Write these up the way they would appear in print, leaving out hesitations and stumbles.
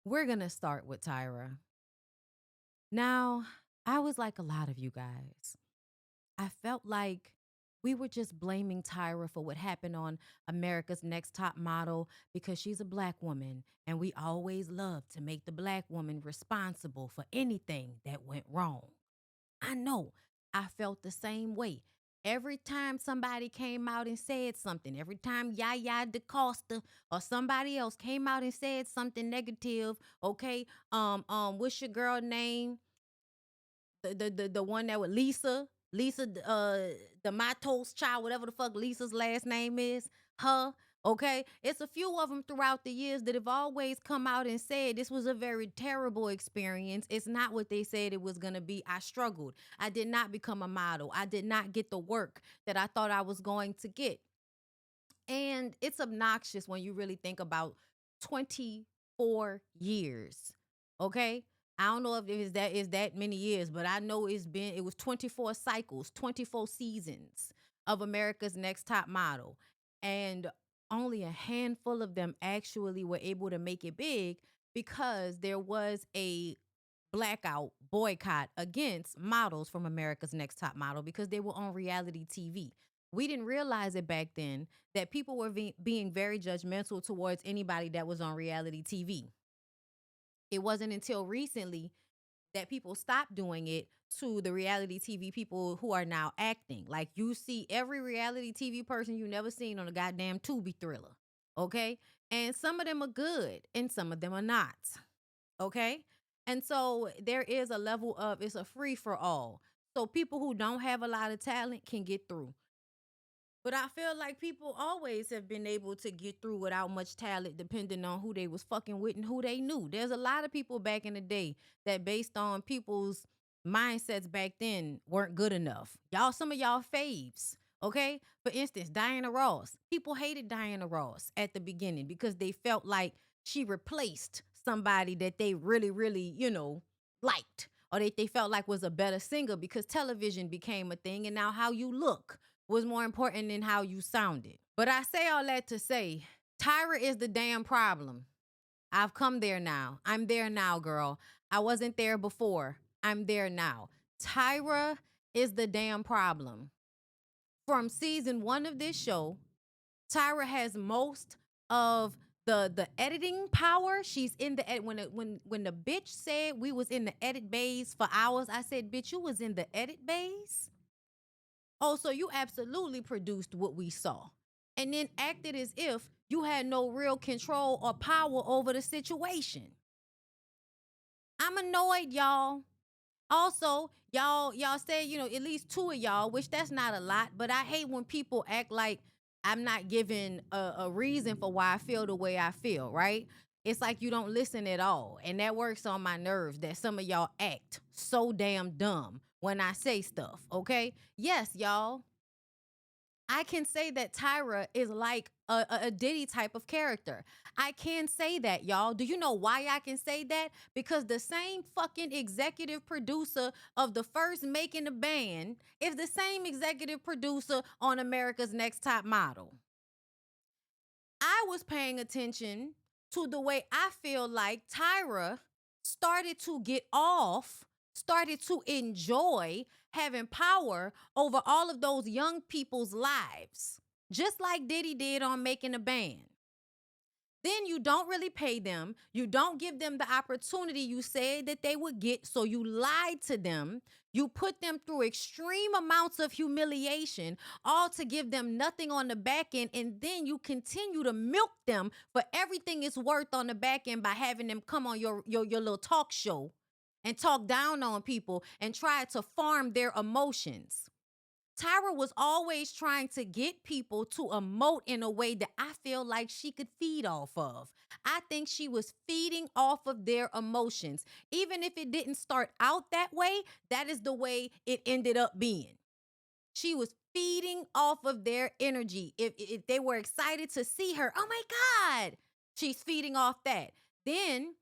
We're going to start with Tyra. Now, I was like a lot of you guys. I felt like we were just blaming Tyra for what happened on America's Next Top Model because she's a black woman. And we always love to make the black woman responsible for anything that went wrong. I know I felt the same way. Every time somebody came out and said something, every time Yaya DaCosta or somebody else came out and said something negative, okay, what's your girl name? The one that was Lisa, the Matos child, whatever the fuck Lisa's last name is, her. Okay, it's a few of them throughout the years that have always come out and said this was a very terrible experience. It's not what they said it was gonna be. I struggled. I did not become a model. I did not get the work that I thought I was going to get. And it's obnoxious when you really think about 24 years. Okay? I don't know if it is that many years, but I know it was 24 cycles, 24 seasons of America's Next Top Model. And only a handful of them actually were able to make it big because there was a blackout boycott against models from America's Next Top Model because they were on reality TV. We didn't realize it back then that people were being very judgmental towards anybody that was on reality TV. It wasn't until recently that people stopped doing it to the reality TV people who are now acting. Like you see every reality TV person you never seen on a goddamn Tubi thriller. Okay? And some of them are good and some of them are not. Okay? And so there is a level of it's a free for all. So people who don't have a lot of talent can get through. But I feel like people always have been able to get through without much talent, depending on who they was fucking with and who they knew. There's a lot of people back in the day that, based on people's mindsets back then, weren't good enough. Y'all, some of y'all faves. Okay, for instance, Diana Ross. People hated Diana Ross at the beginning because they felt like she replaced somebody that they really, really, liked, or they felt like was a better singer because television became a thing, and now how you look was more important than how you sounded. But I say all that to say, Tyra is the damn problem. I've come there now. I'm there now, girl. I wasn't there before. I'm there now. Tyra is the damn problem. From season 1 of this show, Tyra has most of the editing power. She's in the when the bitch said we was in the edit bays for hours. I said, bitch, you was in the edit bays? Oh, so you absolutely produced what we saw. And then acted as if you had no real control or power over the situation. I'm annoyed, y'all. Also, y'all say, at least two of y'all, which that's not a lot, but I hate when people act like I'm not giving a reason for why I feel the way I feel, right? It's like you don't listen at all. And that works on my nerves that some of y'all act so damn dumb when I say stuff, okay? Yes, y'all. I can say that Tyra is like a Diddy type of character. I can say that, y'all. Do you know why I can say that? Because the same fucking executive producer of the first Making the Band is the same executive producer on America's Next Top Model. I was paying attention to the way I feel like Tyra started to get off, started to enjoy having power over all of those young people's lives, just like Diddy did on Making a Band. Then you don't really pay them. You don't give them the opportunity you said that they would get. So you lied to them. You put them through extreme amounts of humiliation, all to give them nothing on the back end. And then you continue to milk them for everything it's worth on the back end by having them come on your little talk show and talk down on people and try to farm their emotions. Tyra was always trying to get people to emote in a way that I feel like she could feed off of. I think she was feeding off of their emotions. Even if it didn't start out that way, that is the way it ended up being. She was feeding off of their energy. If they were excited to see her, oh my God, she's feeding off that. Then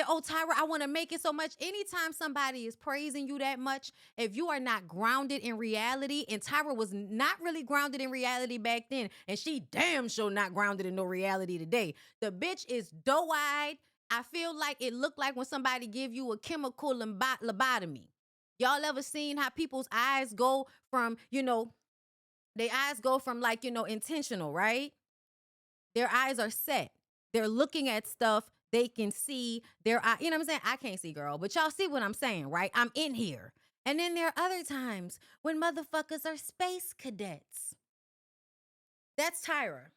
oh, Tyra, I want to make it so much. Anytime somebody is praising you that much, if you are not grounded in reality, and Tyra was not really grounded in reality back then, and she damn sure not grounded in no reality today. The bitch is doe-eyed I feel like it looked like when somebody give you a chemical lobotomy. Y'all ever seen how people's eyes go from, their eyes go from like, intentional, right? Their eyes are set. They're looking at stuff they can see. Their eye, you know what I'm saying? I can't see, girl, but y'all see what I'm saying, right? I'm in here. And then there are other times when motherfuckers are space cadets. That's Tyra.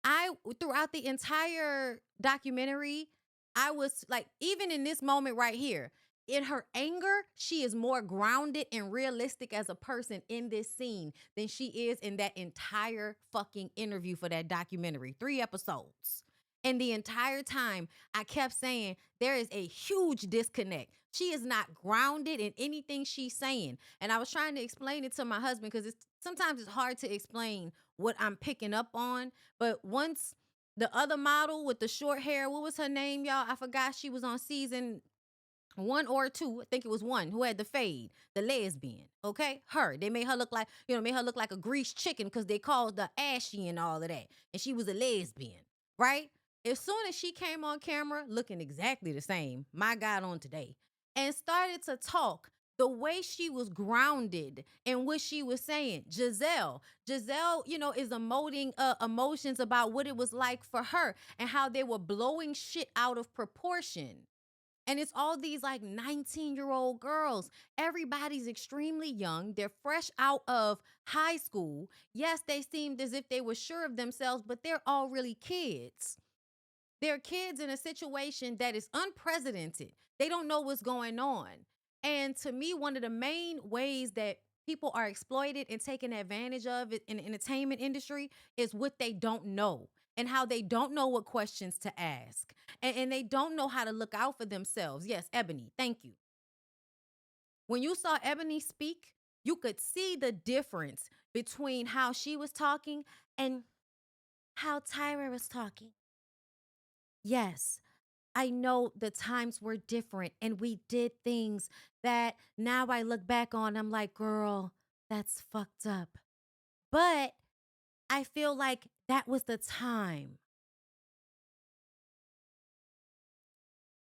I throughout the entire documentary, I was like, even in this moment right here, in her anger, she is more grounded and realistic as a person in this scene than she is in that entire fucking interview for that documentary. 3 episodes. And the entire time, I kept saying, there is a huge disconnect. She is not grounded in anything she's saying. And I was trying to explain it to my husband because sometimes it's hard to explain what I'm picking up on. But once the other model with the short hair, what was her name, y'all? I forgot. She was on season 1 or 2, I think it was 1, who had the fade, the lesbian. Okay, her. They made her look like, made her look like a greased chicken because they called her ashy and all of that, and she was a lesbian, right? As soon as she came on camera, looking exactly the same, my God, on today, and started to talk. The way she was grounded in what she was saying, Giselle, is emoting emotions about what it was like for her and how they were blowing shit out of proportion. And it's all these like 19-year-old girls. Everybody's extremely young. They're fresh out of high school. Yes, they seemed as if they were sure of themselves, but they're all really kids. They're kids in a situation that is unprecedented. They don't know what's going on. And to me, one of the main ways that people are exploited and taken advantage of in the entertainment industry is what they don't know and how they don't know what questions to ask. And they don't know how to look out for themselves. Yes, Ebony, thank you. When you saw Ebony speak, you could see the difference between how she was talking and how Tyra was talking. Yes, I know the times were different and we did things that now I look back on, I'm like, girl, that's fucked up. But I feel like that was the time.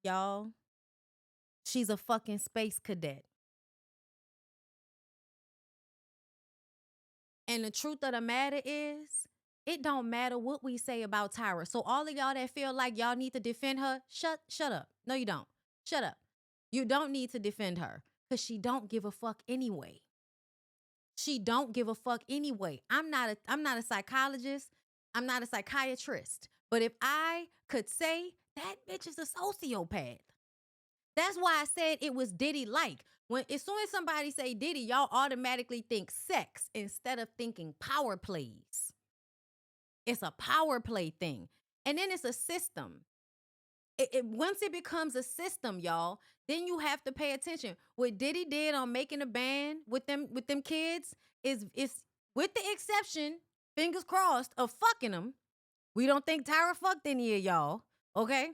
Y'all, she's a fucking space cadet. And the truth of the matter is, it don't matter what we say about Tyra. So all of y'all that feel like y'all need to defend her, shut up. No, you don't. Shut up. You don't need to defend her because she don't give a fuck anyway. She don't give a fuck anyway. I'm not a psychologist. I'm not a psychiatrist. But if I could say that bitch is a sociopath. That's why I said it was Diddy like. When as soon as somebody say Diddy, y'all automatically think sex instead of thinking power plays. It's a power play thing. And then it's a system. Once it becomes a system, y'all, then you have to pay attention. What Diddy did on making a band with them kids is with the exception, fingers crossed, of fucking them. We don't think Tyra fucked any of y'all, okay?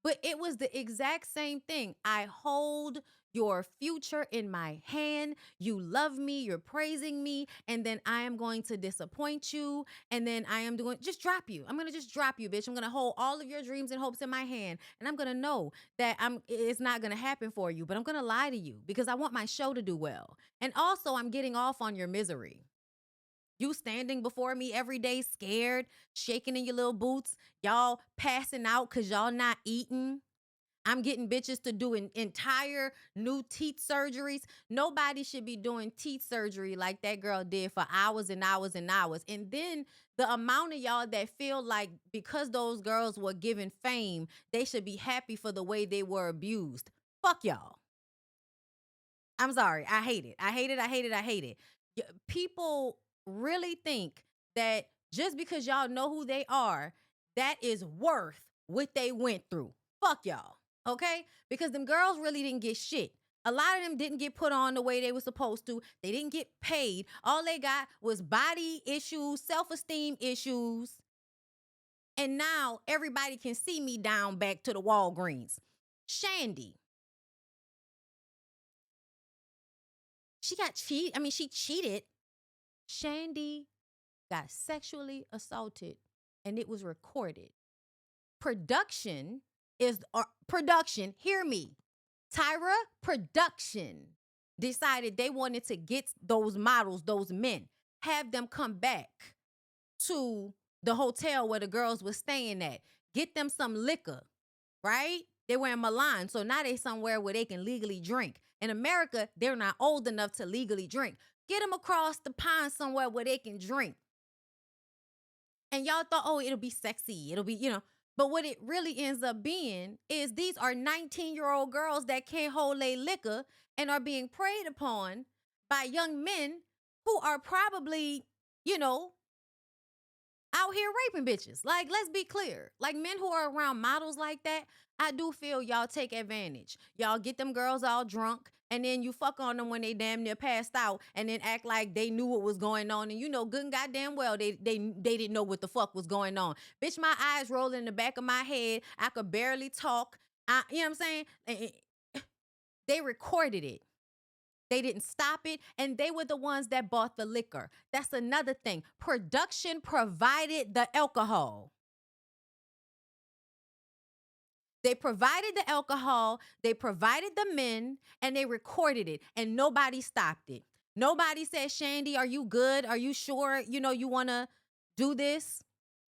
But it was the exact same thing. I hold your future in my hand. You love me, you're praising me, and then I am going to disappoint you. And then I am doing just drop you. I'm gonna just drop you, bitch. I'm gonna hold all of your dreams and hopes in my hand. And I'm gonna know that it's not gonna happen for you, but I'm gonna lie to you because I want my show to do well. And also I'm getting off on your misery. You standing before me every day, scared, shaking in your little boots, y'all passing out because y'all not eating. I'm getting bitches to do entire new teeth surgeries. Nobody should be doing teeth surgery like that girl did for hours and hours and hours. And then the amount of y'all that feel like because those girls were given fame, they should be happy for the way they were abused. Fuck y'all. I'm sorry. I hate it. I hate it. I hate it. I hate it. People really think that just because y'all know who they are, that is worth what they went through. Fuck y'all. Okay? Because them girls really didn't get shit. A lot of them didn't get put on the way they were supposed to. They didn't get paid. All they got was body issues, self-esteem issues. And now everybody can see me down back to the Walgreens. Shandy. She cheated. Shandy got sexually assaulted and it was recorded. production, hear me. Tyra production decided they wanted to get those models, those men, have them come back to the hotel where the girls were staying at, get them some liquor, right? They were in Milan, so now they somewhere where they can legally drink. In America, they're not old enough to legally drink. Get them across the pond somewhere where they can drink. And y'all thought, oh, it'll be sexy. It'll be, But what it really ends up being is these are 19-year-old girls that can't hold their liquor and are being preyed upon by young men who are probably, out here raping bitches. Like, let's be clear. Like, men who are around models like that, I do feel y'all take advantage. Y'all get them girls all drunk, and then you fuck on them when they damn near passed out, and then act like they knew what was going on. And you know good and goddamn well they didn't know what the fuck was going on. Bitch, my eyes rolling in the back of my head. I could barely talk. You know what I'm saying? They recorded it. They didn't stop it, and they were the ones that bought the liquor. That's another thing. Production provided the alcohol. They provided the alcohol, they provided the men, and they recorded it, and nobody stopped it. Nobody said, Shandy, are you good? Are you sure, you want to do this?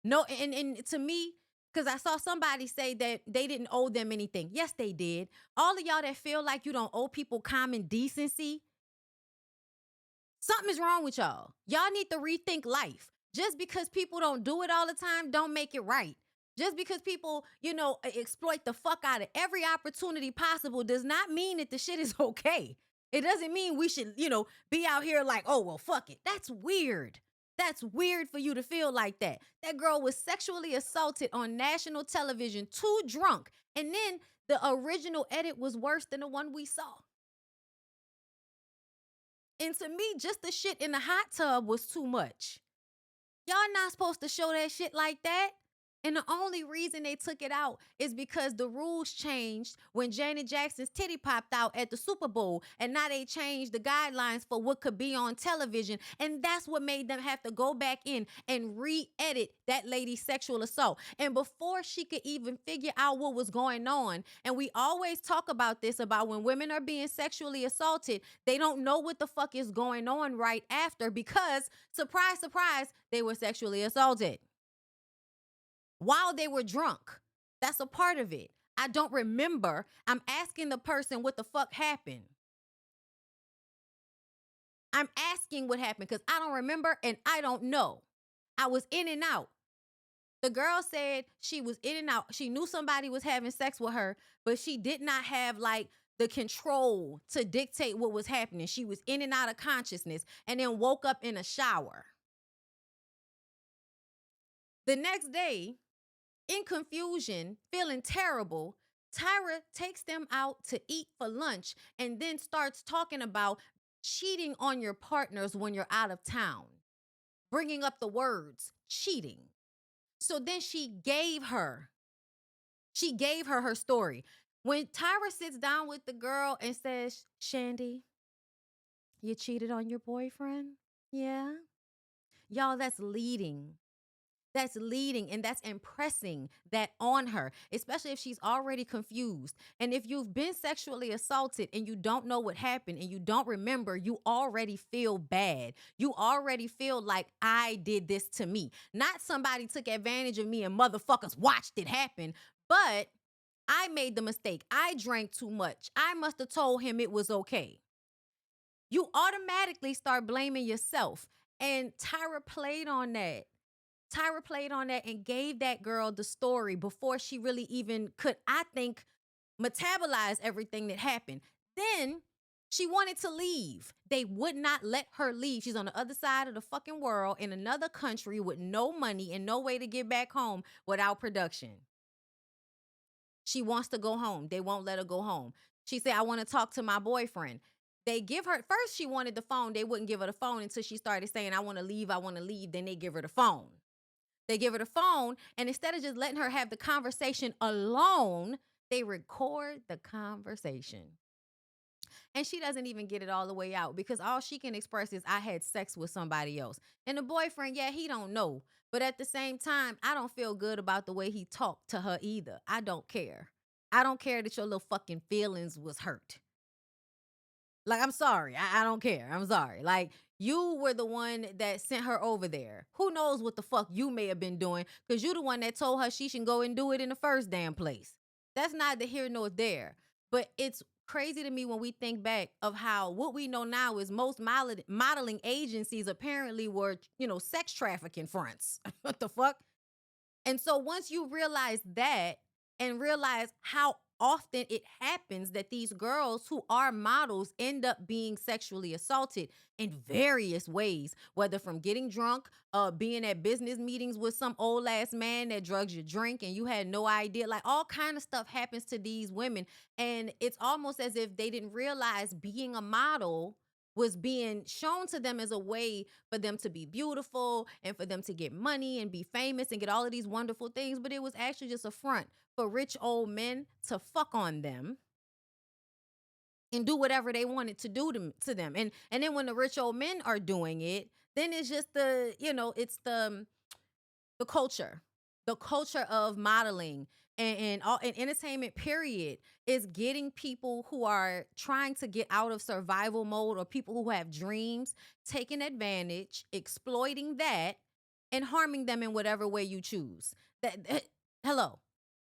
No, and to me, because I saw somebody say that they didn't owe them anything. Yes, they did. All of y'all that feel like you don't owe people common decency, something is wrong with y'all. Y'all need to rethink life. Just because people don't do it all the time, don't make it right. Just because people, exploit the fuck out of every opportunity possible does not mean that the shit is okay. It doesn't mean we should, be out here like, oh, well, fuck it. That's weird. That's weird for you to feel like that. That girl was sexually assaulted on national television, too drunk. And then the original edit was worse than the one we saw. And to me, just the shit in the hot tub was too much. Y'all not supposed to show that shit like that. And the only reason they took it out is because the rules changed when Janet Jackson's titty popped out at the Super Bowl. And now they changed the guidelines for what could be on television. And that's what made them have to go back in and re-edit that lady's sexual assault. And before she could even figure out what was going on, and we always talk about this, about when women are being sexually assaulted, they don't know what the fuck is going on right after because, surprise, surprise, they were sexually assaulted while they were drunk. That's a part of it. I don't remember. I'm asking the person what the fuck happened. I'm asking what happened because I don't remember and I don't know. I was in and out. The girl said she was in and out. She knew somebody was having sex with her, but she did not have like the control to dictate what was happening. She was in and out of consciousness and then woke up in a shower. The next day, in confusion, feeling terrible, Tyra takes them out to eat for lunch and then starts talking about cheating on your partners when you're out of town, bringing up the words cheating. So then she gave her her story. When Tyra sits down with the girl and says, Shandy, you cheated on your boyfriend? Yeah. Y'all, that's leading. That's leading and that's impressing that on her, especially if she's already confused. And if you've been sexually assaulted and you don't know what happened and you don't remember, you already feel bad. You already feel like I did this to me. Not somebody took advantage of me and motherfuckers watched it happen, but I made the mistake. I drank too much. I must have told him it was okay. You automatically start blaming yourself. And Tyra played on that. Tyra played on that and gave that girl the story before she really even could, I think, metabolize everything that happened. Then she wanted to leave. They would not let her leave. She's on the other side of the fucking world in another country with no money and no way to get back home without production. She wants to go home. They won't let her go home. She said, I want to talk to my boyfriend. They give her, first she wanted the phone. They wouldn't give her the phone until she started saying, I want to leave, I want to leave. Then they give her the phone. They give her the phone, and instead of just letting her have the conversation alone, they record the conversation. And she doesn't even get it all the way out because all she can express is, I had sex with somebody else. And the boyfriend, yeah, he don't know. But at the same time, I don't feel good about the way he talked to her either. I don't care. I don't care that your little fucking feelings was hurt. Like, I'm sorry. I don't care. I'm sorry. Like, you were the one that sent her over there. Who knows what the fuck you may have been doing, because you the one that told her she should go and do it in the first damn place. That's neither here nor there. But it's crazy to me when we think back of how what we know now is most modeling agencies apparently were, sex trafficking fronts. What the fuck? And so once you realize that and realize how often it happens that these girls who are models end up being sexually assaulted in various ways, whether from getting drunk, being at business meetings with some old ass man that drugs your drink and you had no idea, like all kind of stuff happens to these women. And it's almost as if they didn't realize being a model was being shown to them as a way for them to be beautiful and for them to get money and be famous and get all of these wonderful things. But it was actually just a front for rich old men to fuck on them and do whatever they wanted to do to them. And then when the rich old men are doing it, then it's just it's the culture of modeling and all and entertainment period is getting people who are trying to get out of survival mode or people who have dreams, taking advantage, exploiting that, and harming them in whatever way you choose. Hello.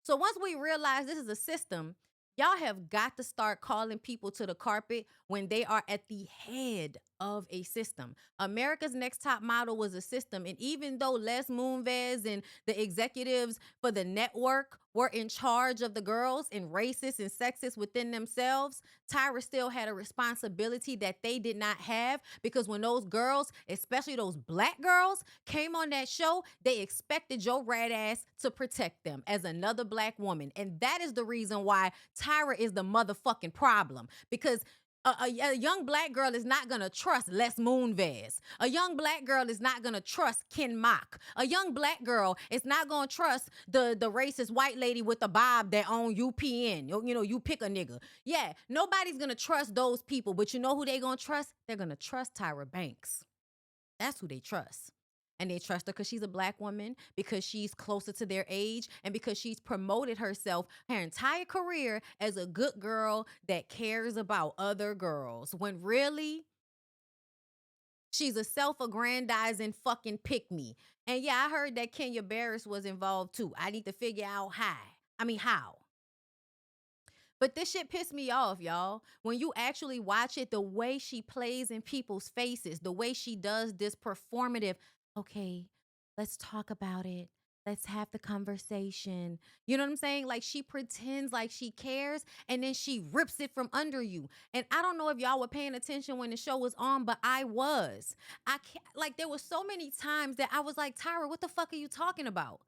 So once we realize this is a system, y'all have got to start calling people to the carpet when they are at the head of a system. America's Next Top Model was a system. And even though Les Moonves and the executives for the network were in charge of the girls and racist and sexist within themselves, Tyra still had a responsibility that they did not have, because when those girls, especially those black girls, came on that show, they expected your rat ass to protect them as another black woman. And that is the reason why Tyra is the motherfucking problem, because a young black girl is not gonna trust Les Moonves. A young black girl is not gonna trust Ken Mock. A young black girl is not gonna trust the racist white lady with the bob that own UPN. You pick a nigga. Yeah, nobody's gonna trust those people, but you know who they gonna trust? They're gonna trust Tyra Banks. That's who they trust. And they trust her because she's a black woman, because she's closer to their age, and because she's promoted herself her entire career as a good girl that cares about other girls. When really, she's a self-aggrandizing fucking pick-me. And yeah, I heard that Kenya Barris was involved too. I need to figure out how. But this shit pissed me off, y'all. When you actually watch it, the way she plays in people's faces, the way she does this performative, okay, let's talk about it. Let's have the conversation. You know what I'm saying? Like, she pretends like she cares and then she rips it from under you. And I don't know if y'all were paying attention when the show was on, but I was. I can't, like, there were so many times that I was like, Tyra, what the fuck are you talking about?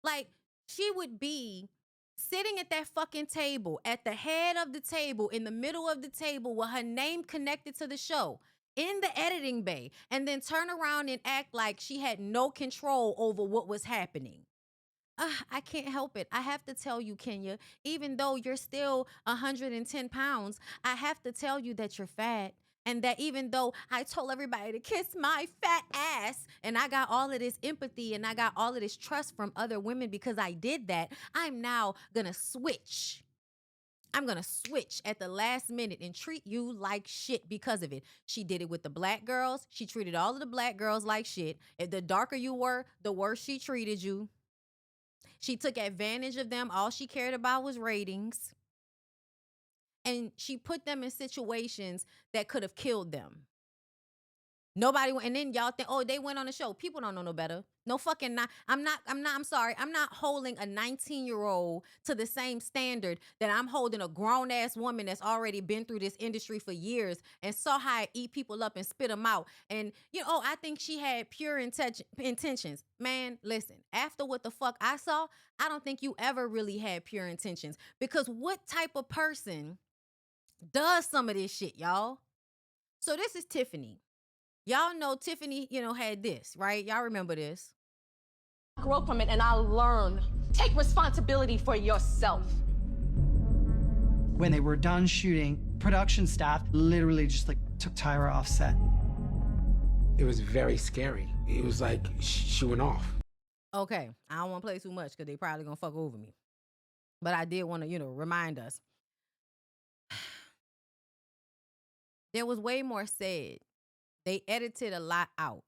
Like, she would be sitting at that fucking table, at the head of the table, in the middle of the table with her name connected to the show, in the editing bay, and then turn around and act like she had no control over what was happening. I can't help it. I have to tell you, Kenya, even though you're still 110 pounds, I have to tell you that you're fat. And that even though I told everybody to kiss my fat ass, and I got all of this empathy and I got all of this trust from other women because I did that, I'm now gonna switch. I'm going to switch at the last minute and treat you like shit because of it. She did it with the black girls. She treated all of the black girls like shit. If the darker you were, the worse she treated you. She took advantage of them. All she cared about was ratings. And she put them in situations that could have killed them. Nobody went, and then y'all think, oh, they went on the show. People don't know no better. No fucking not. I'm sorry. I'm not holding a 19-year-old to the same standard that I'm holding a grown-ass woman that's already been through this industry for years and saw how I eat people up and spit them out. And, I think she had pure intentions. Man, listen, after what the fuck I saw, I don't think you ever really had pure intentions. Because what type of person does some of this shit, y'all? So this is Tiffany. Y'all know Tiffany, had this, right? Y'all remember this. I grew up from it and I learned. Take responsibility for yourself. When they were done shooting, production staff literally just like took Tyra off set. It was very scary. It was like she went off. Okay, I don't want to play too much because they probably gonna fuck over me. But I did want to, remind us. There was way more said. They edited a lot out.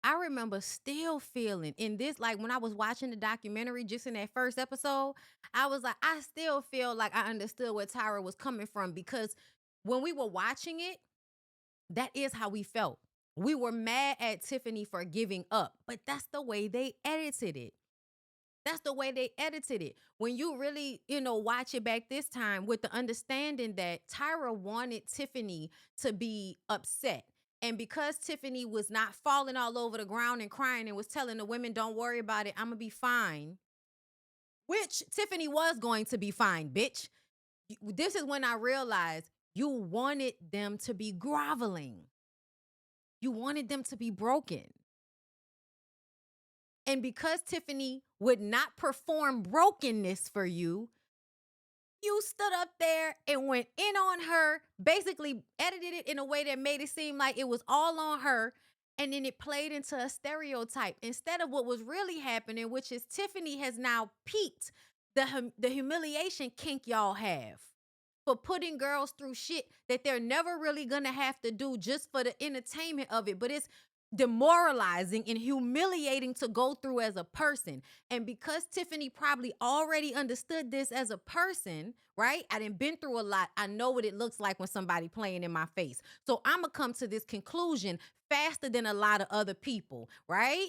I remember still feeling in this, like when I was watching the documentary, just in that first episode, I was like, I still feel like I understood where Tyra was coming from, because when we were watching it, that is how we felt. We were mad at Tiffany for giving up, but that's the way they edited it. That's the way they edited it. When you really, watch it back this time with the understanding that Tyra wanted Tiffany to be upset. And because Tiffany was not falling all over the ground and crying and was telling the women, don't worry about it, I'm going to be fine. Which Tiffany was going to be fine, bitch. This is when I realized you wanted them to be groveling. You wanted them to be broken. And because Tiffany would not perform brokenness for you, you stood up there and went in on her, basically edited it in a way that made it seem like it was all on her. And then it played into a stereotype instead of what was really happening, which is Tiffany has now peaked the humiliation kink y'all have for putting girls through shit that they're never really gonna have to do just for the entertainment of it. But it's demoralizing and humiliating to go through as a person. And because Tiffany probably already understood this as a person, right? I done been through a lot. I know what it looks like when somebody playing in my face. So I'm gonna come to this conclusion faster than a lot of other people, right?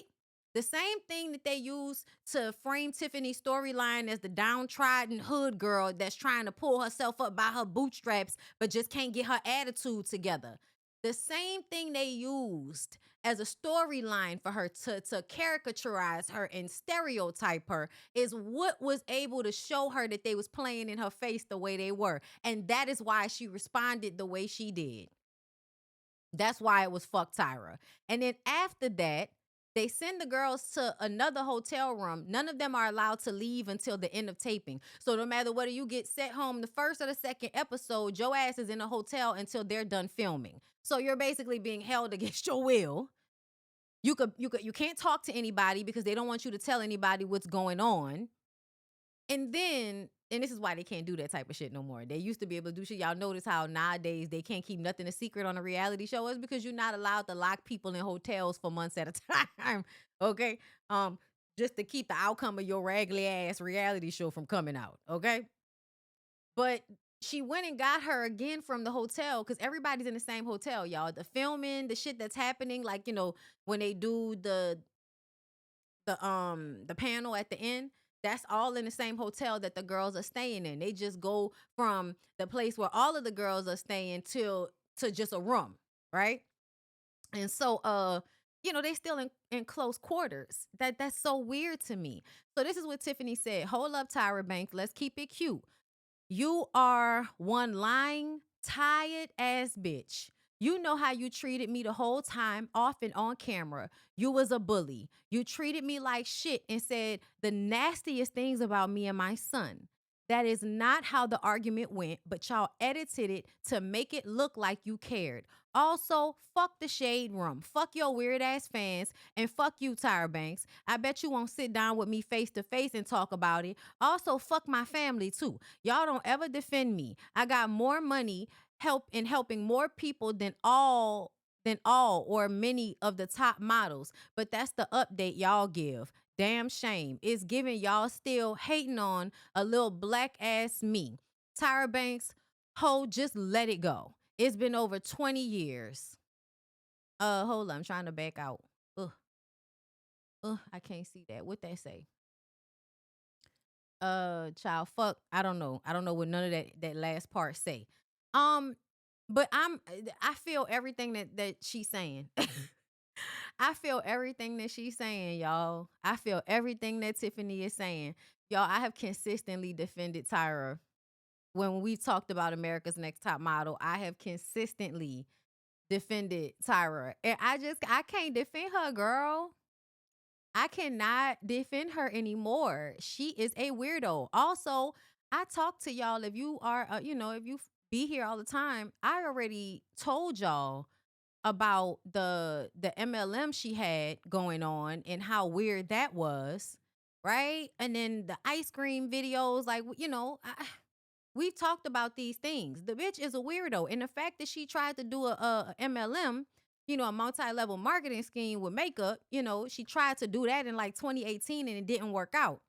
The same thing that they use to frame Tiffany's storyline as the downtrodden hood girl that's trying to pull herself up by her bootstraps, but just can't get her attitude together. The same thing they used as a storyline for her to caricaturize her and stereotype her is what was able to show her that they was playing in her face the way they were. And that is why she responded the way she did. That's why it was fuck Tyra. And then after that, they send the girls to another hotel room. None of them are allowed to leave until the end of taping. So no matter whether you get sent home the first or the second episode, your ass is in a hotel until they're done filming. So you're basically being held against your will. You can't talk to anybody because they don't want you to tell anybody what's going on. And this is why they can't do that type of shit no more. They used to be able to do shit. Y'all notice how nowadays they can't keep nothing a secret on a reality show. It's because you're not allowed to lock people in hotels for months at a time. Okay. Just to keep the outcome of your raggedy ass reality show from coming out. Okay. But she went and got her again from the hotel because everybody's in the same hotel, y'all. The filming, the shit that's happening, like, when they do the panel at the end, that's all in the same hotel that the girls are staying in. They just go from the place where all of the girls are staying to just a room, right? And so they still in close quarters. That's so weird to me. So this is what Tiffany said. Hold up, Tyra Banks, let's keep it cute. You are one lying, tired ass bitch. You know how you treated me the whole time, off and on camera. You was a bully. You treated me like shit and said the nastiest things about me and my son. That is not how the argument went, but y'all edited it to make it look like you cared. Also, fuck the shade room. Fuck your weird ass fans and fuck you, Tyra Banks. I bet you won't sit down with me face to face and talk about it. Also, fuck my family too. Y'all don't ever defend me. I got more money helping more people than all or many of the top models. But that's the update y'all give. Damn shame. It's giving y'all still hating on a little black ass me. Tyra Banks, ho, just let it go. It's been over 20 years. Hold on, I'm trying to back out. I can't see that. What that say? Child, fuck. I don't know what none of that last part say. But I feel everything that she's saying. I feel everything that she's saying, y'all. I feel everything that Tiffany is saying. Y'all, I have consistently defended Tyra. When we've talked about America's Next Top Model, I have consistently defended Tyra. And I can't defend her, girl. I cannot defend her anymore. She is a weirdo. Also, I talk to y'all if you are, if you be here all the time. I already told y'all about the MLM she had going on and how weird that was, right? And then the ice cream videos, like we've talked about these things. The bitch is a weirdo, and the fact that she tried to do a MLM, a multi-level marketing scheme with makeup, she tried to do that in like 2018 and it didn't work out.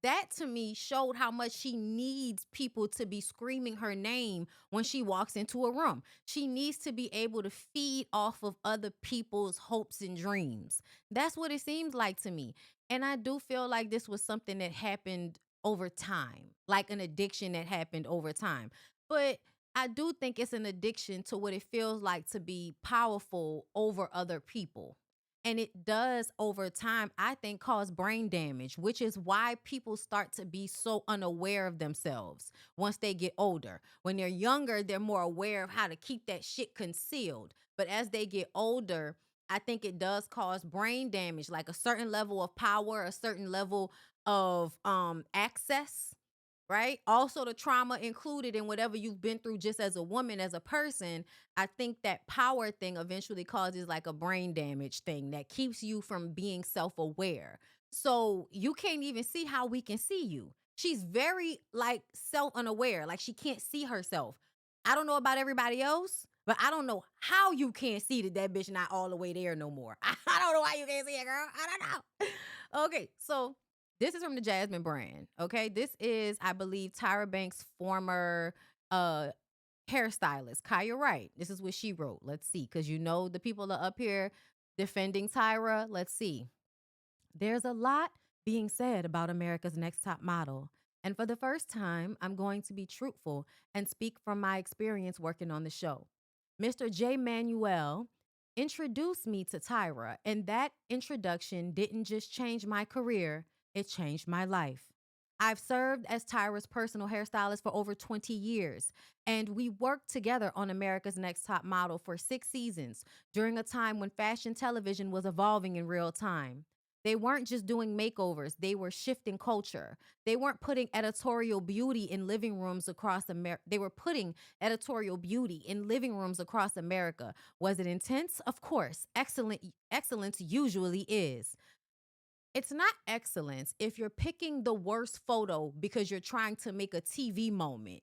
That to me showed how much she needs people to be screaming her name when she walks into a room. She needs to be able to feed off of other people's hopes and dreams. That's what it seems like to me. And I do feel like this was something that happened over time, like an addiction that happened over time. But I do think it's an addiction to what it feels like to be powerful over other people. And it does over time, I think, cause brain damage, which is why people start to be so unaware of themselves once they get older. When they're younger, they're more aware of how to keep that shit concealed. But as they get older, I think it does cause brain damage, like a certain level of power, a certain level of access, right? Also, the trauma included in whatever you've been through just as a woman, as a person. I think that power thing eventually causes like a brain damage thing that keeps you from being self aware. So you can't even see how we can see you. She's very like self unaware, like she can't see herself. I don't know about everybody else, but I don't know how you can't see that bitch not all the way there no more. I don't know why you can't see it, girl. I don't know. Okay, so this is from the Jasmine brand. Okay. This is, I believe, Tyra Banks' former uh hairstylist, Kaya Wright. This is what she wrote. Let's see. Cause the people are up here defending Tyra. Let's see. There's a lot being said about America's Next Top Model. And for the first time, I'm going to be truthful and speak from my experience working on the show. Mr. J. Manuel introduced me to Tyra, and that introduction didn't just change my career, it changed my life. I've served as Tyra's personal hairstylist for over 20 years, and we worked together on America's Next Top Model for 6 seasons during a time when fashion television was evolving in real time. They weren't just doing makeovers, they were shifting culture. They weren't putting editorial beauty in living rooms across America. They were putting editorial beauty in living rooms across America. Was it intense? Of course. Excellence usually is. It's not excellence if you're picking the worst photo because you're trying to make a TV moment.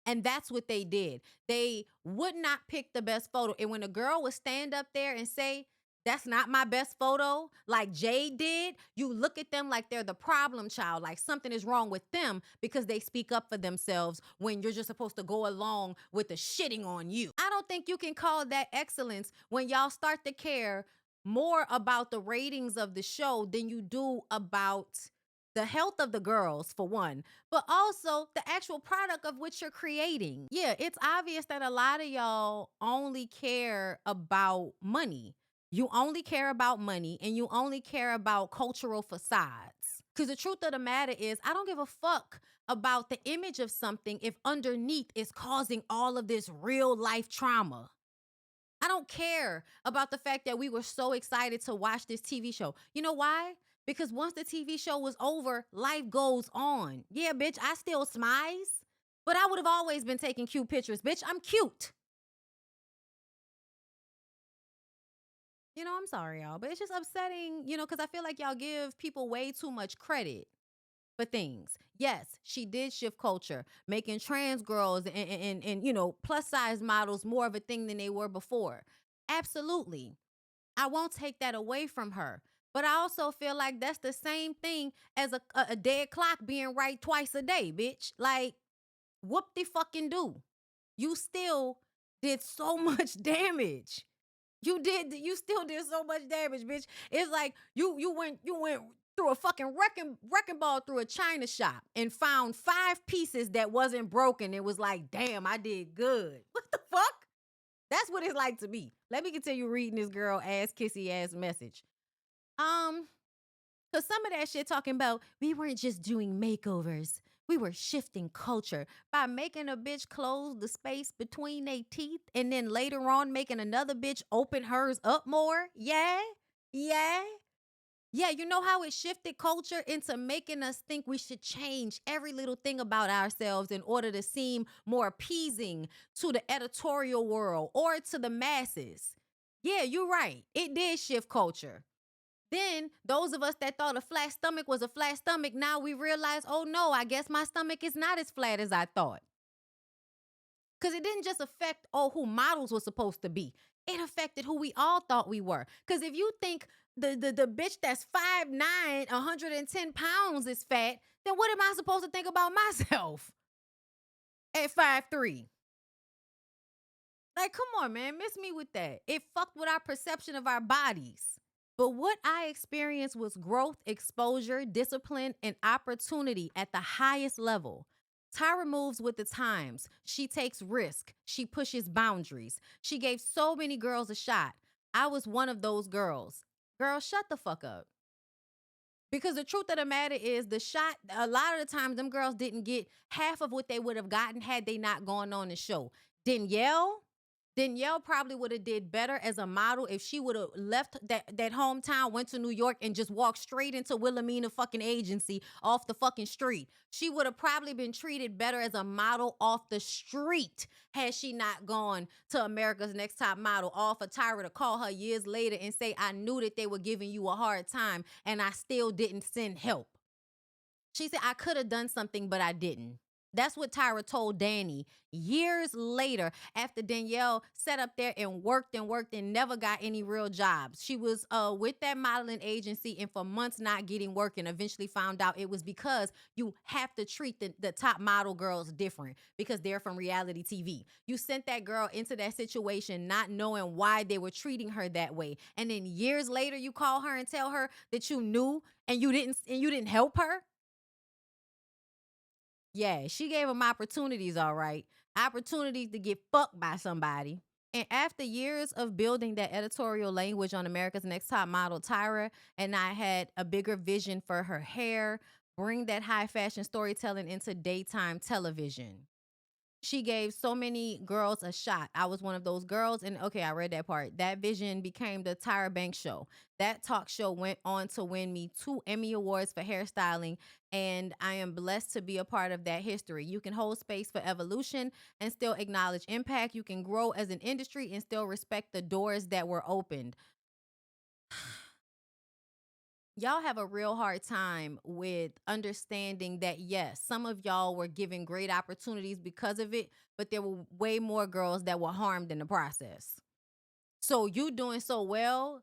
And that's what they did. They would not pick the best photo. And when a girl would stand up there and say, that's not my best photo, like Jade did, you look at them like they're the problem child, like something is wrong with them because they speak up for themselves when you're just supposed to go along with the shitting on you. I don't think you can call that excellence when y'all start to care more about the ratings of the show than you do about the health of the girls, for one, but also the actual product of which you're creating. Yeah, it's obvious that a lot of y'all only care about money. You only care about money and you only care about cultural facades. Because the truth of the matter is, I don't give a fuck about the image of something if underneath is causing all of this real life trauma. I don't care about the fact that we were so excited to watch this TV show. You know why? Because once the TV show was over, life goes on. Yeah, bitch, I still smize, but I would have always been taking cute pictures. Bitch, I'm cute. I'm sorry, y'all, but it's just upsetting, because I feel like y'all give people way too much credit for things. Yes, she did shift culture, making trans girls and plus size models more of a thing than they were before. Absolutely. I won't take that away from her. But I also feel like that's the same thing as a dead clock being right twice a day, bitch. Like, whoop de fucking do. You still did so much damage. You still did so much damage, bitch. It's like you went through a fucking wrecking ball through a china shop and found 5 pieces that wasn't broken. It was like, damn, I did good. What the fuck? That's what it's like to me. Let me continue reading this girl ass kissy ass message. Cause some of that shit talking about we weren't just doing makeovers. We were shifting culture by making a bitch close the space between their teeth and then later on making another bitch open hers up more. Yeah. Yeah. Yeah, you know how it shifted culture into making us think we should change every little thing about ourselves in order to seem more appeasing to the editorial world or to the masses. Yeah, you're right. It did shift culture. Then those of us that thought a flat stomach was a flat stomach, now we realize, oh no, I guess my stomach is not as flat as I thought. Because it didn't just affect, oh, who models were supposed to be. It affected who we all thought we were. Because if you think the bitch that's 5'9", 110 pounds is fat, then what am I supposed to think about myself at 5'3"? Like, come on, man, miss me with that. It fucked with our perception of our bodies. But what I experienced was growth, exposure, discipline, and opportunity at the highest level. Tyra moves with the times. She takes risk. She pushes boundaries. She gave so many girls a shot. I was one of those girls. Girl, shut the fuck up. Because the truth of the matter is, the shot, a lot of the times, them girls didn't get half of what they would have gotten had they not gone on the show. Danielle probably would have did better as a model if she would have left that hometown, went to New York, and just walked straight into Wilhelmina fucking agency off the fucking street. She would have probably been treated better as a model off the street had she not gone to America's Next Top Model, all for Tyra to call her years later and say, I knew that they were giving you a hard time and I still didn't send help. She said, I could have done something, but I didn't. That's what Tyra told Danny years later after Danielle sat up there and worked and never got any real jobs. She was with that modeling agency and for months not getting work, and eventually found out it was because you have to treat the top model girls different because they're from reality TV. You sent that girl into that situation not knowing why they were treating her that way. And then years later you call her and tell her that you knew and you didn't help her. Yeah, she gave him opportunities, all right. Opportunities to get fucked by somebody. And after years of building that editorial language on America's Next Top Model, Tyra and I had a bigger vision for her hair, bring that high fashion storytelling into daytime television. She gave so many girls a shot. I was one of those girls. And okay, I read that part. That vision became the Tyra Banks show. That talk show went on to win me 2 Emmy Awards for hairstyling. And I am blessed to be a part of that history. You can hold space for evolution and still acknowledge impact. You can grow as an industry and still respect the doors that were opened. Y'all have a real hard time with understanding that, yes, some of y'all were given great opportunities because of it, but there were way more girls that were harmed in the process. So you doing so well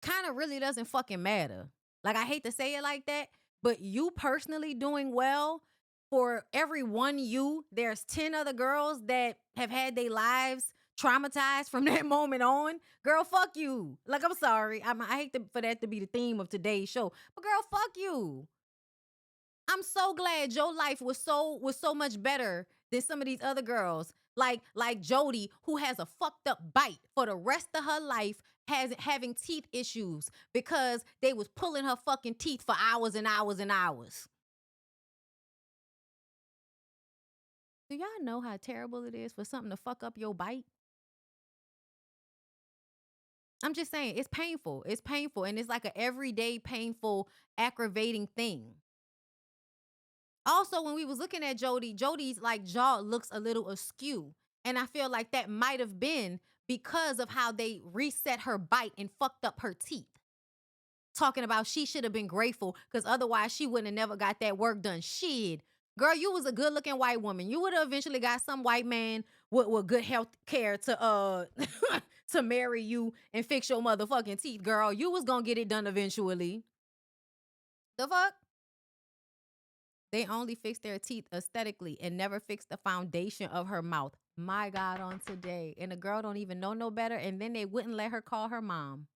kind of really doesn't fucking matter. Like, I hate to say it like that, but you personally doing well, for every one you, there's 10 other girls that have had their lives traumatized from that moment on. Girl, fuck you. Like, I'm sorry. I hate for that to be the theme of today's show. But girl, fuck you. I'm so glad your life was so much better than some of these other girls, like Jody, who has a fucked up bite for the rest of her life, having teeth issues because they was pulling her fucking teeth for hours and hours and hours. Do y'all know how terrible it is for something to fuck up your bite? I'm just saying, it's painful. It's painful, and it's like a everyday painful, aggravating thing. Also, when we was looking at Jody's like jaw looks a little askew. And I feel like that might have been because of how they reset her bite and fucked up her teeth. Talking about she should have been grateful because otherwise she wouldn't have never got that work done. Shit. Girl, you was a good looking white woman. You would have eventually got some white man with good health care to to marry you and fix your motherfucking teeth, girl. You was gonna get it done eventually. The fuck? They only fix their teeth aesthetically and never fix the foundation of her mouth. My God, on today. And the girl don't even know no better. And then they wouldn't let her call her mom.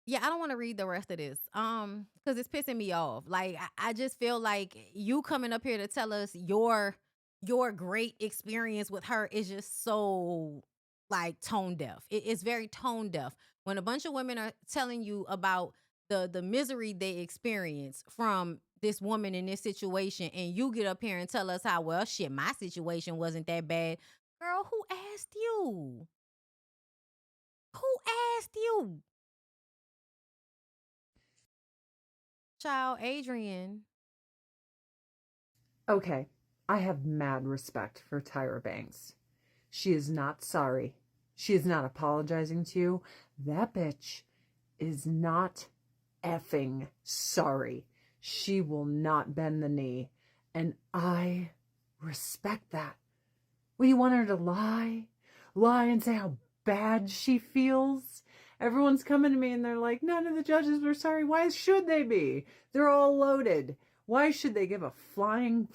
Yeah, I don't want to read the rest of this. Because it's pissing me off. Like, I just feel like you coming up here to tell us your great experience with her is just so like tone deaf. It's very tone deaf. When a bunch of women are telling you about the misery they experience from this woman in this situation, and you get up here and tell us how, well, shit, my situation wasn't that bad. Girl, who asked you? Who asked you? Child, Adrian. Okay, I have mad respect for Tyra Banks. She is not sorry. She is not apologizing to you. That bitch is not effing sorry. She will not bend the knee. And I respect that. What, do you want her to lie? Lie and say how bad she feels? Everyone's coming to me and they're like, none of the judges were sorry. Why should they be? They're all loaded. Why should they give a flying,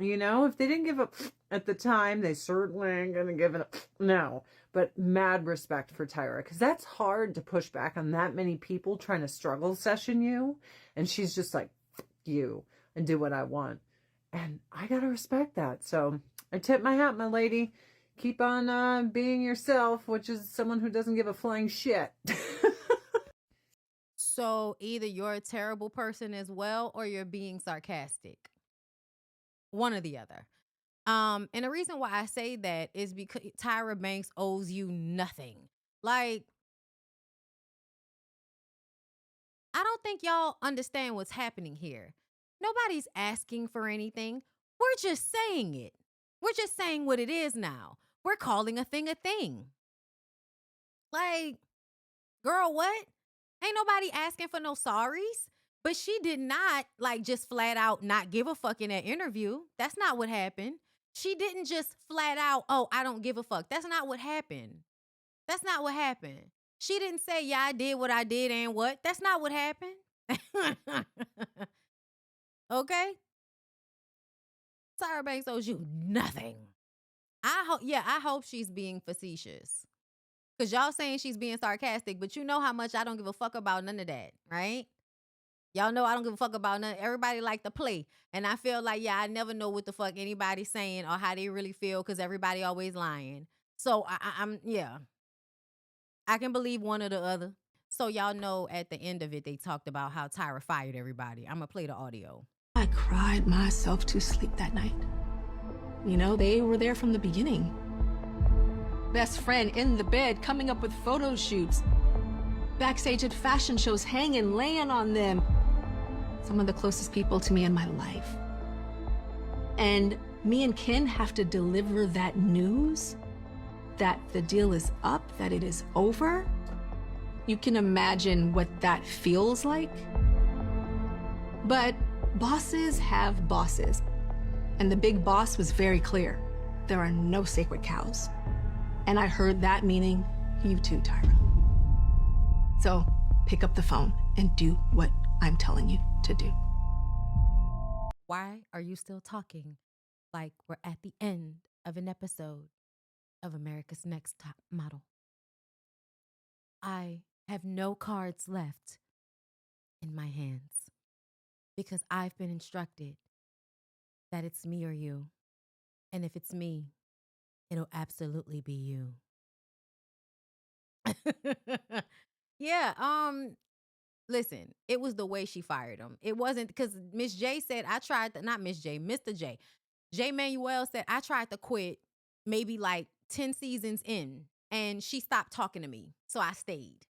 if they didn't give a at the time, they certainly ain't gonna give it a now. But mad respect for Tyra, because that's hard to push back on that many people trying to struggle session you. And she's just like, you, and do what I want. And I gotta respect that. So I tip my hat, my lady. Keep on being yourself, which is someone who doesn't give a flying shit. So either you're a terrible person as well, or you're being sarcastic. One or the other. And the reason why I say that is because Tyra Banks owes you nothing. Like, I don't think y'all understand what's happening here. Nobody's asking for anything. We're just saying it. We're just saying what it is now. We're calling a thing a thing. Like, girl, what? Ain't nobody asking for no sorries. But she did not, like, just flat out not give a fuck in that interview. That's not what happened. She didn't just flat out, oh, I don't give a fuck. That's not what happened. That's not what happened. She didn't say, yeah, I did what I did and what. That's not what happened. Okay? Tyra Banks owes you nothing. I hope she's being facetious. Because y'all saying she's being sarcastic, but you know how much I don't give a fuck about none of that, right? Y'all know I don't give a fuck about none. Everybody like to play. And I feel like, yeah, I never know what the fuck anybody's saying or how they really feel because everybody always lying. So yeah, I can believe one or the other. So y'all know at the end of it, they talked about how Tyra fired everybody. I'm going to play the audio. I cried myself to sleep that night. They were there from the beginning. Best friend in the bed, coming up with photo shoots. Backstage at fashion shows, hanging, laying on them. Some of the closest people to me in my life. And me and Ken have to deliver that news that the deal is up, that it is over. You can imagine what that feels like. But bosses have bosses. And the big boss was very clear. There are no sacred cows. And I heard that meaning you too, Tyra. So pick up the phone and do what I'm telling you to do. Why are you still talking like we're at the end of an episode of America's Next Top Model? I have no cards left in my hands because I've been instructed that it's me or you. And if it's me, it'll absolutely be you. Yeah, listen, it was the way she fired him. It wasn't because Miss J said, I tried to, not Miss J, Mr. J. J Manuel said, I tried to quit maybe like 10 seasons in, and she stopped talking to me. So I stayed.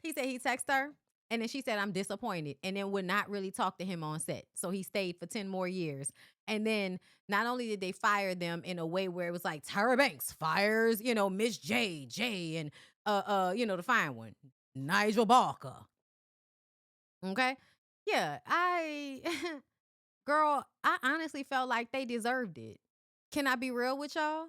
He said he texted her, and then she said, I'm disappointed, and then would not really talk to him on set. So he stayed for 10 more years. And then not only did they fire them in a way where it was like Tyra Banks fires, Miss J, and the fine one, Nigel Barker. Okay? Yeah, girl, I honestly felt like they deserved it. Can I be real with y'all?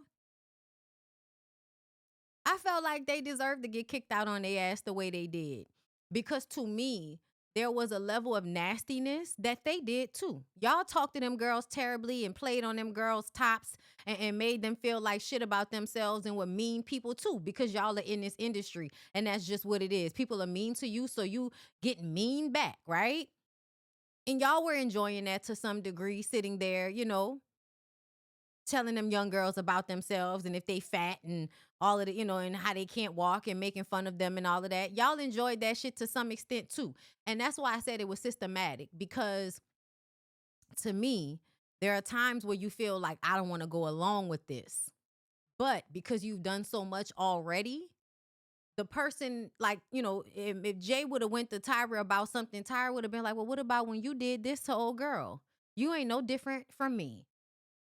I felt like they deserved to get kicked out on their ass the way they did. Because to me, there was a level of nastiness that they did too. Y'all talked to them girls terribly and played on them girls' tops and made them feel like shit about themselves and were mean people too, because y'all are in this industry. And that's just what it is. People are mean to you, so you get mean back, right? And y'all were enjoying that to some degree, sitting there, telling them young girls about themselves and if they fat and all of the, and how they can't walk and making fun of them and all of that. Y'all enjoyed that shit to some extent too. And that's why I said it was systematic, because to me, there are times where you feel like I don't want to go along with this. But because you've done so much already, the person, like, if Jay would have went to Tyra about something, Tyra would have been like, well, what about when you did this to old girl? You ain't no different from me.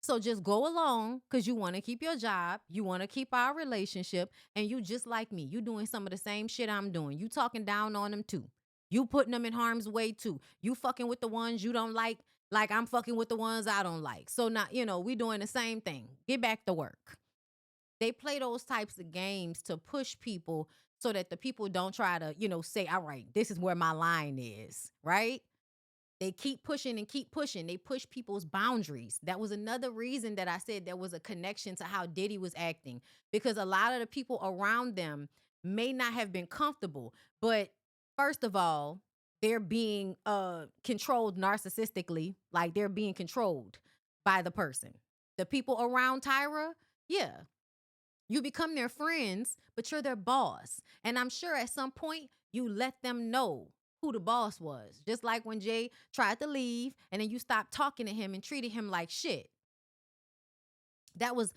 So just go along because you want to keep your job. You want to keep our relationship. And you just like me. You doing some of the same shit I'm doing. You talking down on them too. You putting them in harm's way too. You fucking with the ones you don't like I'm fucking with the ones I don't like. So now, we doing the same thing. Get back to work. They play those types of games to push people so that the people don't try to, say, all right, this is where my line is, right? They keep pushing and keep pushing. They push people's boundaries. That was another reason that I said there was a connection to how Diddy was acting, because a lot of the people around them may not have been comfortable. But first of all, they're being controlled narcissistically, like they're being controlled by the person. The people around Tyra, yeah, you become their friends, but you're their boss. And I'm sure at some point you let them know who the boss was. Just like when Jay tried to leave and then you stopped talking to him and treated him like shit. That was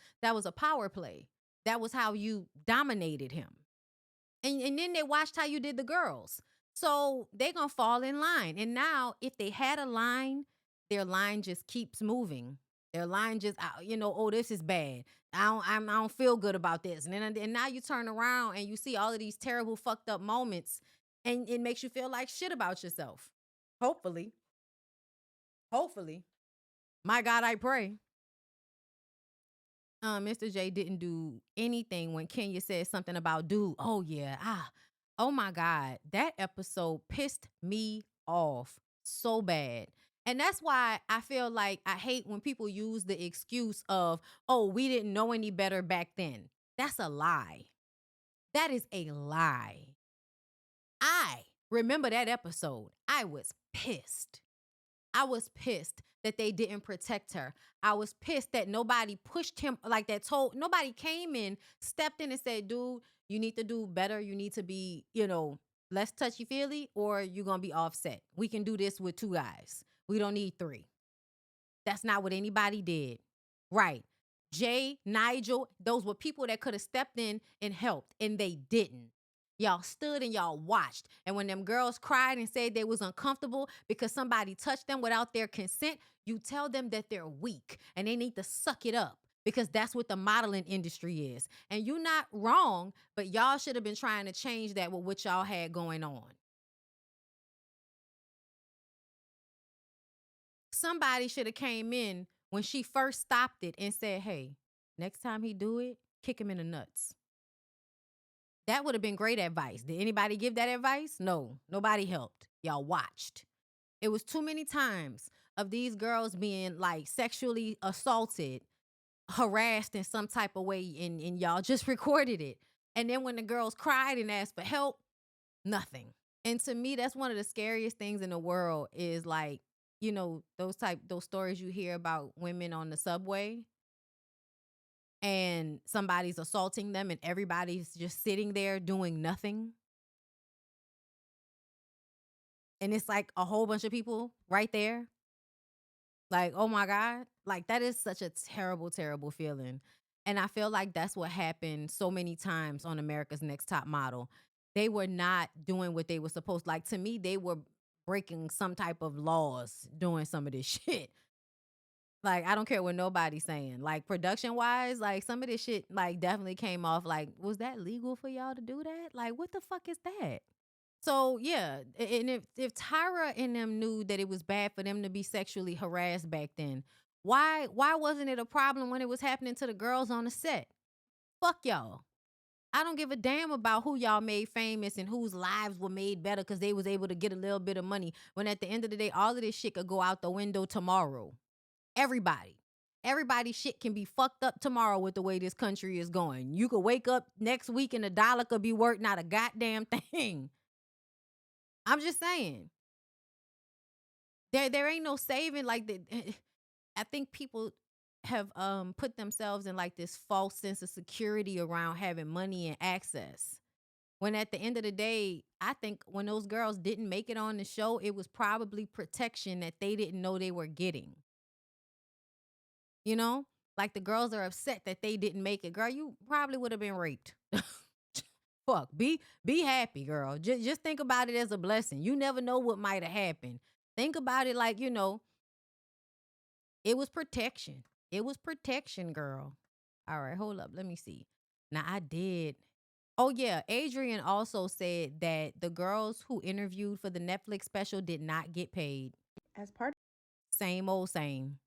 a power play. That was how you dominated him. And then they watched how you did the girls. So they're going to fall in line. And now if they had a line, their line just keeps moving. Their line just, oh, this is bad. I don't feel good about this. And now you turn around and you see all of these terrible, fucked up moments, and it makes you feel like shit about yourself. Hopefully. Hopefully. My God, I pray. Mr. J didn't do anything when Kenya said something about dude. Oh yeah. Oh my God. That episode pissed me off so bad. And that's why I feel like I hate when people use the excuse of, oh, we didn't know any better back then. That's a lie. That is a lie. I remember that episode. I was pissed. I was pissed that they didn't protect her. I was pissed that nobody pushed him like that. Nobody came in, stepped in and said, dude, you need to do better. You need to be, less touchy-feely, or you're going to be offset. We can do this with 2 guys. We don't need 3. That's not what anybody did. Right. Jay, Nigel, those were people that could have stepped in and helped, and they didn't. Y'all stood and y'all watched. And when them girls cried and said they was uncomfortable because somebody touched them without their consent, you tell them that they're weak and they need to suck it up, because that's what the modeling industry is. And you're not wrong, but y'all should have been trying to change that with what y'all had going on. Somebody should have came in when she first stopped it and said, hey, next time he do it, kick him in the nuts. That would have been great advice. Did anybody give that advice? No, nobody helped. Y'all watched. It was too many times of these girls being like sexually assaulted, harassed in some type of way, and y'all just recorded it. And then when the girls cried and asked for help, nothing. And to me, that's one of the scariest things in the world is like, those stories you hear about women on the subway and somebody's assaulting them and everybody's just sitting there doing nothing. And it's like a whole bunch of people right there. Like, oh my God. Like, that is such a terrible, terrible feeling. And I feel like that's what happened so many times on America's Next Top Model. They were not doing what they were supposed. Like, to me, they were breaking some type of laws doing some of this shit. Like, I don't care what nobody's saying. Like, production wise, like some of this shit like definitely came off like, was that legal for y'all to do that? Like, what the fuck is that? So yeah, and if Tyra and them knew that it was bad for them to be sexually harassed back then, why wasn't it a problem when it was happening to the girls on the set? Fuck y'all. I don't give a damn about who y'all made famous and whose lives were made better because they was able to get a little bit of money, when at the end of the day, all of this shit could go out the window tomorrow. Everybody's shit can be fucked up tomorrow with the way this country is going. You could wake up next week and the dollar could be worth not a goddamn thing. I'm just saying. There ain't no saving like that. I think people have put themselves in like this false sense of security around having money and access. When at the end of the day, I think when those girls didn't make it on the show, it was probably protection that they didn't know they were getting. Like the girls are upset that they didn't make it. Girl, you probably would have been raped. Fuck. Be happy, girl. Just think about it as a blessing. You never know what might have happened. Think about it like, it was protection. It was protection, girl. All right, hold up. Let me see. Now I did. Oh yeah, Adrian also said that the girls who interviewed for the Netflix special did not get paid. As part Same old same.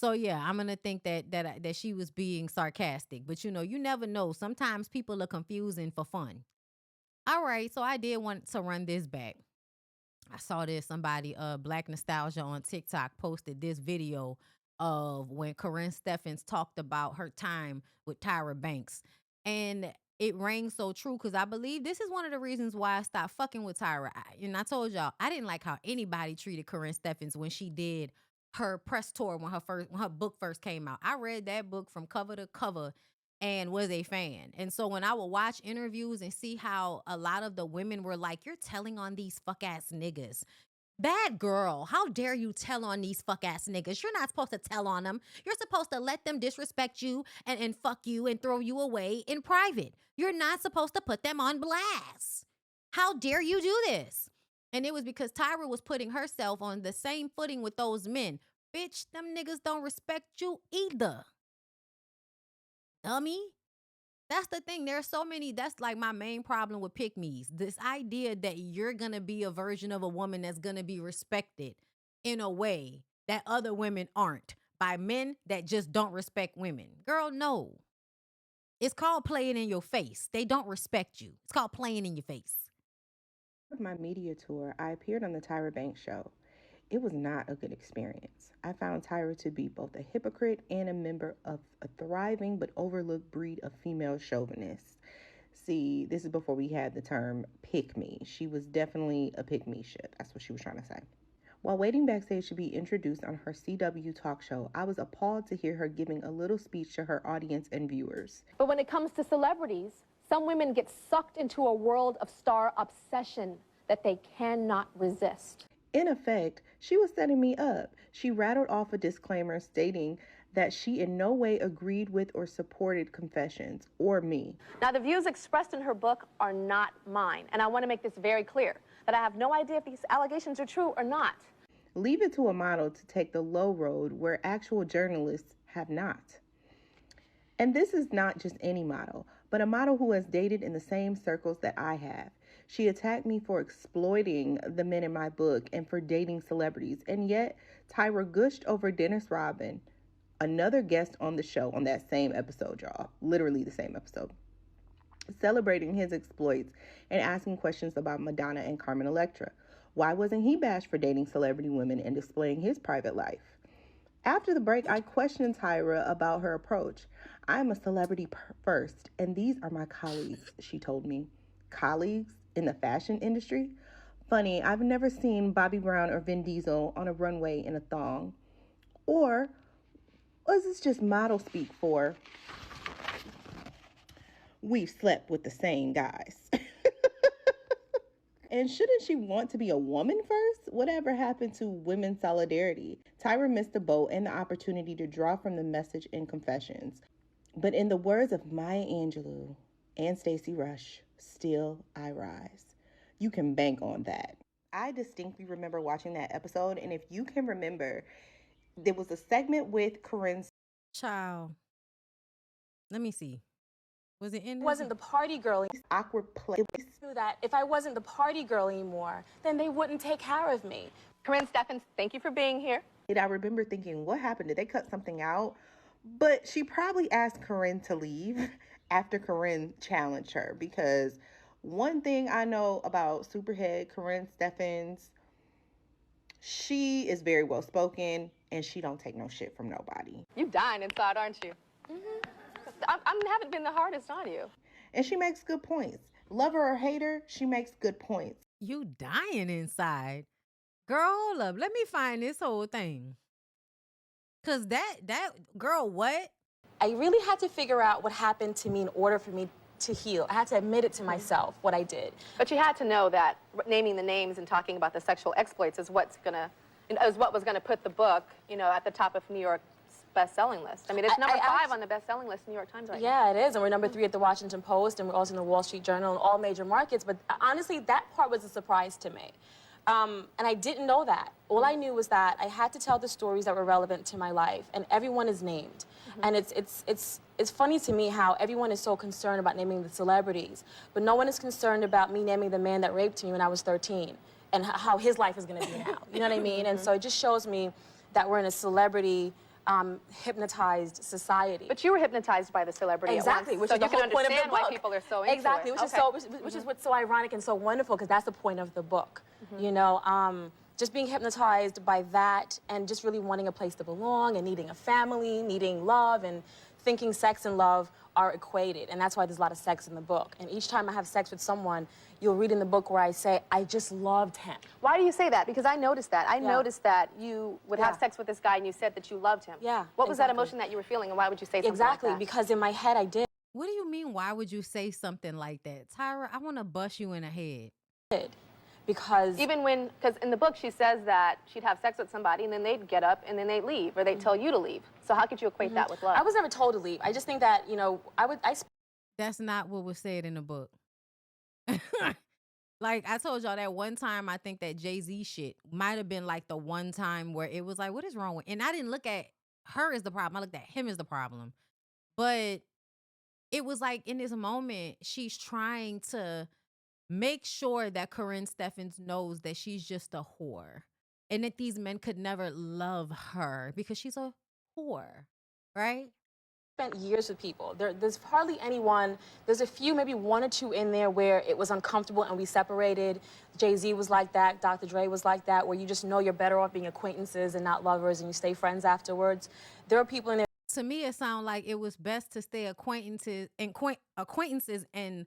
So yeah, I'm gonna think that she was being sarcastic, but you never know. Sometimes people are confusing for fun. All right, so I did want to run this back. I saw this somebody, Black Nostalgia on TikTok posted this video of when Corinne Steffens talked about her time with Tyra Banks. And it rang so true because I believe this is one of the reasons why I stopped fucking with Tyra. And I told y'all, I didn't like how anybody treated Corinne Steffens when she did her press tour when her book first came out. I read that book from cover to cover and was a fan. And so when I would watch interviews and see how a lot of the women were like, you're telling on these fuck ass niggas. Bad girl, how dare you tell on these fuck ass niggas? You're not supposed to tell on them. You're supposed to let them disrespect you and fuck you and throw you away in private. You're not supposed to put them on blast. How dare you do this? And it was because Tyra was putting herself on the same footing with those men. Bitch, them niggas don't respect you either. Dummy. That's the thing. There are so many. That's like my main problem with pick me's. This idea that you're going to be a version of a woman that's going to be respected in a way that other women aren't by men that just don't respect women. Girl, no. It's called playing in your face. They don't respect you. It's called playing in your face. of my media tour, I appeared on the Tyra Banks show. It was not a good experience. I found Tyra to be both a hypocrite and a member of a thriving but overlooked breed of female chauvinists. See, this is before we had the term pick me. She was definitely a pick me shit. That's what she was trying to say. While waiting backstage to be introduced on her CW talk show, I was appalled to hear her giving a little speech to her audience and viewers. But when it comes to celebrities, some women get sucked into a world of star obsession that they cannot resist. In effect, she was setting me up. She rattled off a disclaimer stating that she in no way agreed with or supported Confessions or me. Now, the views expressed in her book are not mine, and I want to make this very clear, that I have no idea if these allegations are true or not. Leave it to a model to take the low road where actual journalists have not. And this is not just any model, but a model who has dated in the same circles that I have. She attacked me for exploiting the men in my book and for dating celebrities. And yet, Tyra gushed over Dennis Rodman, another guest on the show on that same episode, y'all. Literally the same episode. Celebrating his exploits and asking questions about Madonna and Carmen Electra. Why wasn't he bashed for dating celebrity women and displaying his private life? After the break, I questioned Tyra about her approach. I'm a celebrity first, and these are my colleagues, she told me. Colleagues in the fashion industry? Funny, I've never seen Bobby Brown or Vin Diesel on a runway in a thong. Or was this just model speak for we've slept with the same guys? And shouldn't she want to be a woman first? Whatever happened to women's solidarity? Tyra missed the boat and the opportunity to draw from the message in Confessions. But in the words of Maya Angelou and Stacey Rush, still I rise. You can bank on that. I distinctly remember watching that episode, and if you can remember, there was a segment with Corinne's Child. Let me see. Was it in? Wasn't the party girl. awkward place. That if I wasn't the party girl anymore, then they wouldn't take care of me. Corinne Steffens, thank you for being here. I remember thinking, what happened? Did they cut something out? But she probably asked Corinne to leave after Corinne challenged her, because one thing I know about Superhead Corinne Steffens, she is very well spoken and she don't take no shit from nobody. You dying inside, aren't you? Mm-hmm. I haven't been the hardest on you. And she makes good points. Love her or hate her, she makes good points. You dying inside. Girl, hold up. Let me find this whole thing. Cause that girl, what? I really had to figure out what happened to me in order for me to heal. I had to admit it to myself, what I did. But you had to know that naming the names and talking about the sexual exploits is what was gonna put the book, at the top of New York's best-selling list. I mean, it's number 5 actually, on the best-selling list in New York Times right now. Yeah, it is, and we're number 3 at the Washington Post, and we're also in the Wall Street Journal and all major markets. But honestly, that part was a surprise to me, and I didn't know that. All I knew was that I had to tell the stories that were relevant to my life, and everyone is named. And it's funny to me how everyone is so concerned about naming the celebrities, but no one is concerned about me naming the man that raped me when I was 13 and how his life is going to be now. You know what I mean? And so it just shows me that we're in a celebrity hypnotized society. But you were hypnotized by the celebrity exactly, at which once, is so the you whole can point of the understand why book. people are so into exactly, it. Which is what's so ironic and so wonderful, because that's the point of the book. You know, just being hypnotized by that and just really wanting a place to belong and needing a family, needing love, and thinking sex and love are equated. And that's why there's a lot of sex in the book. And each time I have sex with someone, you'll read in the book where I say, I just loved him. Why do you say that? Because I noticed that. I noticed that you would have Yeah. sex with this guy and you said that you loved him. Yeah, What was that exactly. emotion that you were feeling, and why would you say something Exactly, like that? because in my head I did. What do you mean? Why would you say something like that? Tyra, I want to bust you in the head. Because Even when, because in the book she says that she'd have sex with somebody and then they'd get up and then they'd leave, or they'd tell you to leave. So how could you equate that with love? I was never told to leave. I just think that, you know, That's not what was said in the book. Like I told y'all that one time, I think that Jay-Z shit might have been like the one time where it was like, what is wrong with? And I didn't look at her as the problem. I looked at him as the problem. But it was like in this moment, she's trying to make sure that Corinne Steffens knows that she's just a whore and that these men could never love her because she's a whore, right? spent years with people. There's hardly anyone, there's a few, maybe 1 or 2 in there where it was uncomfortable and we separated. Jay-Z was like that, Dr. Dre was like that, where you just know you're better off being acquaintances and not lovers, and you stay friends afterwards. There are people in there. To me, it sounded like it was best to stay acquaintances and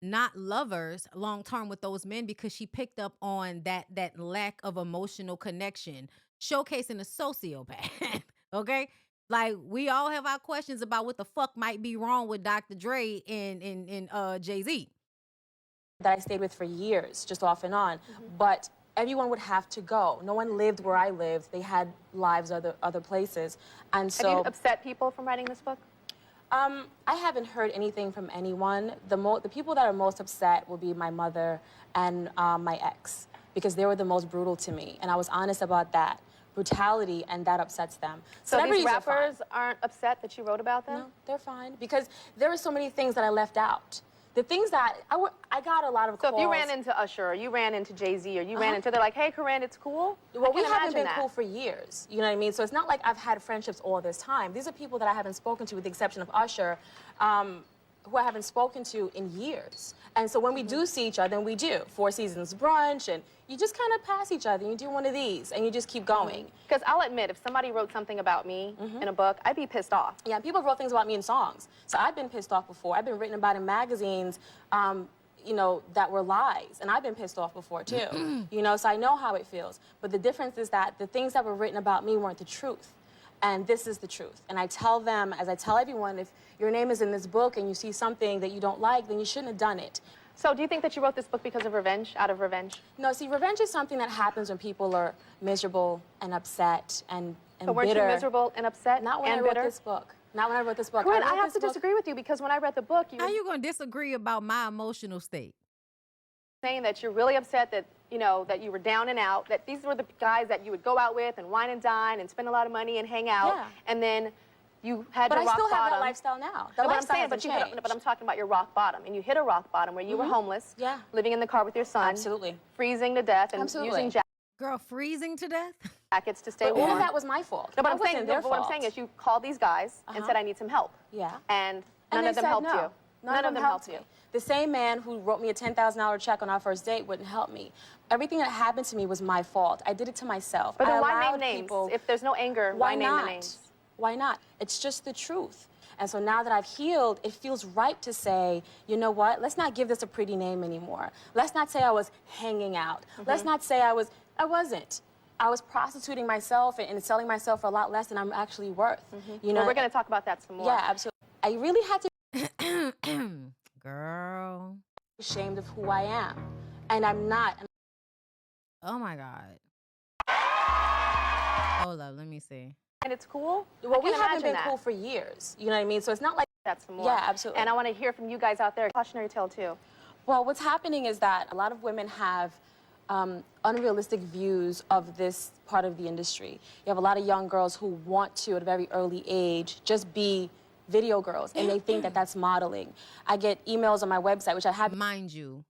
not lovers long term with those men, because she picked up on that lack of emotional connection, showcasing a sociopath. Okay, like we all have our questions about what the fuck might be wrong with Dr. Dre and Jay-Z. That I stayed with for years, just off and on. But everyone would have to go. No one lived where I lived. They had lives other places. And so Have you upset people from writing this book? I haven't heard anything from anyone. The people that are most upset will be my mother and my ex, because they were the most brutal to me. And I was honest about that. Brutality, and that upsets them. So these Celebrities are fine. rappers aren't upset that you wrote about them? No, they're fine, because there are so many things that I left out. The things that I got a lot of So calls. if you ran into Usher, or you ran into Jay-Z, or you ran into, they're like, hey, Corinne, it's cool? Well, I we can't haven't imagine been that. cool for years. You know what I mean? So it's not like I've had friendships all this time. These are people that I haven't spoken to, with the exception of Usher, who I haven't spoken to in years. And so when we do see each other, and we do, Four Seasons brunch, and you just kind of pass each other, and you do one of these, and you just keep going. Because I'll admit, if somebody wrote something about me in a book, I'd be pissed off. Yeah, people wrote things about me in songs. So I've been pissed off before. I've been written about in magazines, you know, that were lies. And I've been pissed off before, too. You know, so I know how it feels. But the difference is that the things that were written about me weren't the truth. And this is the truth. And I tell them, as I tell everyone, if your name is in this book and you see something that you don't like, then you shouldn't have done it. So do you think that you wrote this book because of revenge, out of revenge? No, see, revenge is something that happens when people are miserable and upset and But weren't bitter. you miserable and upset Not when and I wrote bitter? this book. Not when I wrote this book. Corinne, I wrote have this to book- disagree with you, because when I read the book, you How were you gonna disagree about my emotional state? saying that you're really upset that, you know, that you were down and out, that these were the guys that you would go out with and wine and dine and spend a lot of money and hang out, Yeah. and then you had But your I rock still bottom. have that lifestyle now. The No, but I'm lifestyle saying, hasn't changed. but I'm talking about your rock bottom, and you hit a rock bottom where you were homeless, Yeah. living in the car with your son, Absolutely. freezing to death, and Absolutely. using Girl, freezing to death? jackets to stay But warm. all of that was my fault. No, but That I'm saying, wasn't their but what I'm fault. saying is you called these guys and said, I need some help. Yeah. And And none they of them said helped no. you. None of them helped me. The same man who wrote me a $10,000 check on our first date wouldn't help me. Everything that happened to me was my fault. I did it to myself. But I then why allowed name names? people- If there's no anger, why name not? the names? Why not? It's just the truth. And so now that I've healed, it feels right to say, you know what? Let's not give this a pretty name anymore. Let's not say I was hanging out. Let's not say I wasn't. I was prostituting myself and selling myself for a lot less than I'm actually worth. You know, Well, we're going to talk about that some more. yeah, absolutely. I really had to Girl. be ashamed of who I am, and I'm not. Oh my God. Hold up, let me see. And it's cool? Well, we I can haven't imagine been that. cool for years. You know what I mean? So it's not like That's some more. Yeah, absolutely. And I want to hear from you guys out there. Cautionary tale, too. Well, what's happening is that a lot of women have unrealistic views of this part of the industry. You have a lot of young girls who want to, at a very early age, just be video girls, and they think that that's modeling. I get emails on my website, which I have. Mind you,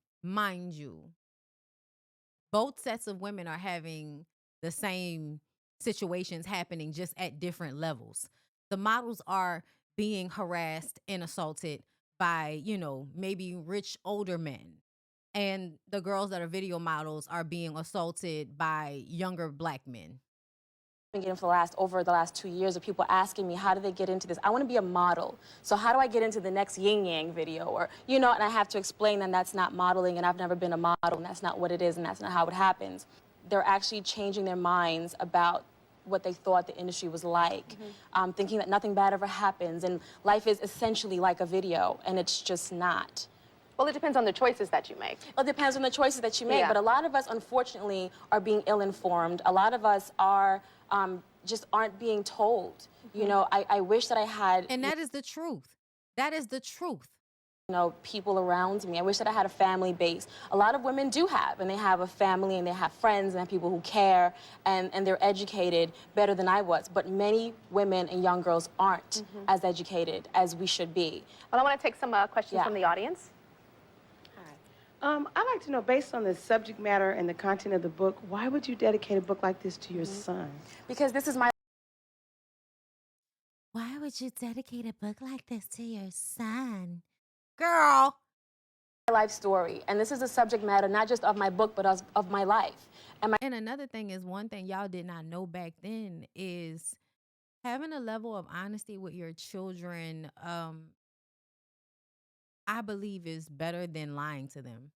both sets of women are having the same situations happening just at different levels. The models are being harassed and assaulted by, maybe rich older men. And the girls that are video models are being assaulted by younger black men. Been getting for over the last 2 years of people asking me, how do they get into this? I want to be a model, so how do I get into the next yin yang video? Or, and I have to explain that that's not modeling, and I've never been a model, and that's not what it is, and that's not how it happens. They're actually changing their minds about what they thought the industry was like, thinking that nothing bad ever happens, and life is essentially like a video, and it's just not. Well, it depends on the choices that you make. It depends on the choices that you make, Yeah. but a lot of us, unfortunately, are being ill-informed. A lot of us are just aren't being told. I wish that I had. And that is the truth. That is the truth. People around me. I wish that I had a family base. A lot of women do have, and they have a family, and they have friends, and they have people who care, and they're educated better than I was. But many women and young girls aren't as educated as we should be. Well, I want to take some questions Yeah. from the audience. I'd like to know, based on the subject matter and the content of the book, why would you dedicate a book like this to your son? Because this is my Why would you dedicate a book like this to your son? Girl. life story, and this is a subject matter not just of my book, but of my life. And another thing is, one thing y'all did not know back then is having a level of honesty with your children, I believe is better than lying to them.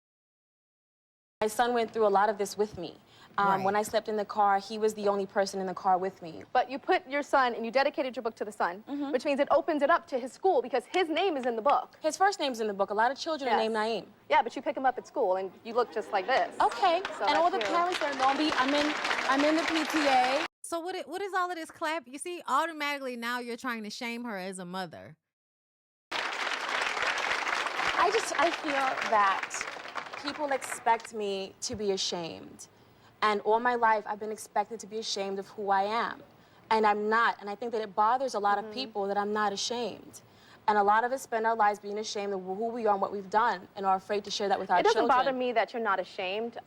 My son went through a lot of this with me. Right. When I slept in the car, he was the only person in the car with me. But you put your son, and you dedicated your book to the son, which means it opens it up to his school because his name is in the book. His first name's in the book. A lot of children are Yes. named Naeem. Yeah, but you pick him up at school, and you look just like this. Okay, So and all the that's you. parents are knowing me. I'm in the PTA. So what is all of this clap? You see, automatically now you're trying to shame her as a mother. I feel that people expect me to be ashamed. And all my life, I've been expected to be ashamed of who I am. And I'm not. And I think that it bothers a lot of people that I'm not ashamed. And a lot of us spend our lives being ashamed of who we are and what we've done and are afraid to share that with our It doesn't children. bother me that you're not ashamed.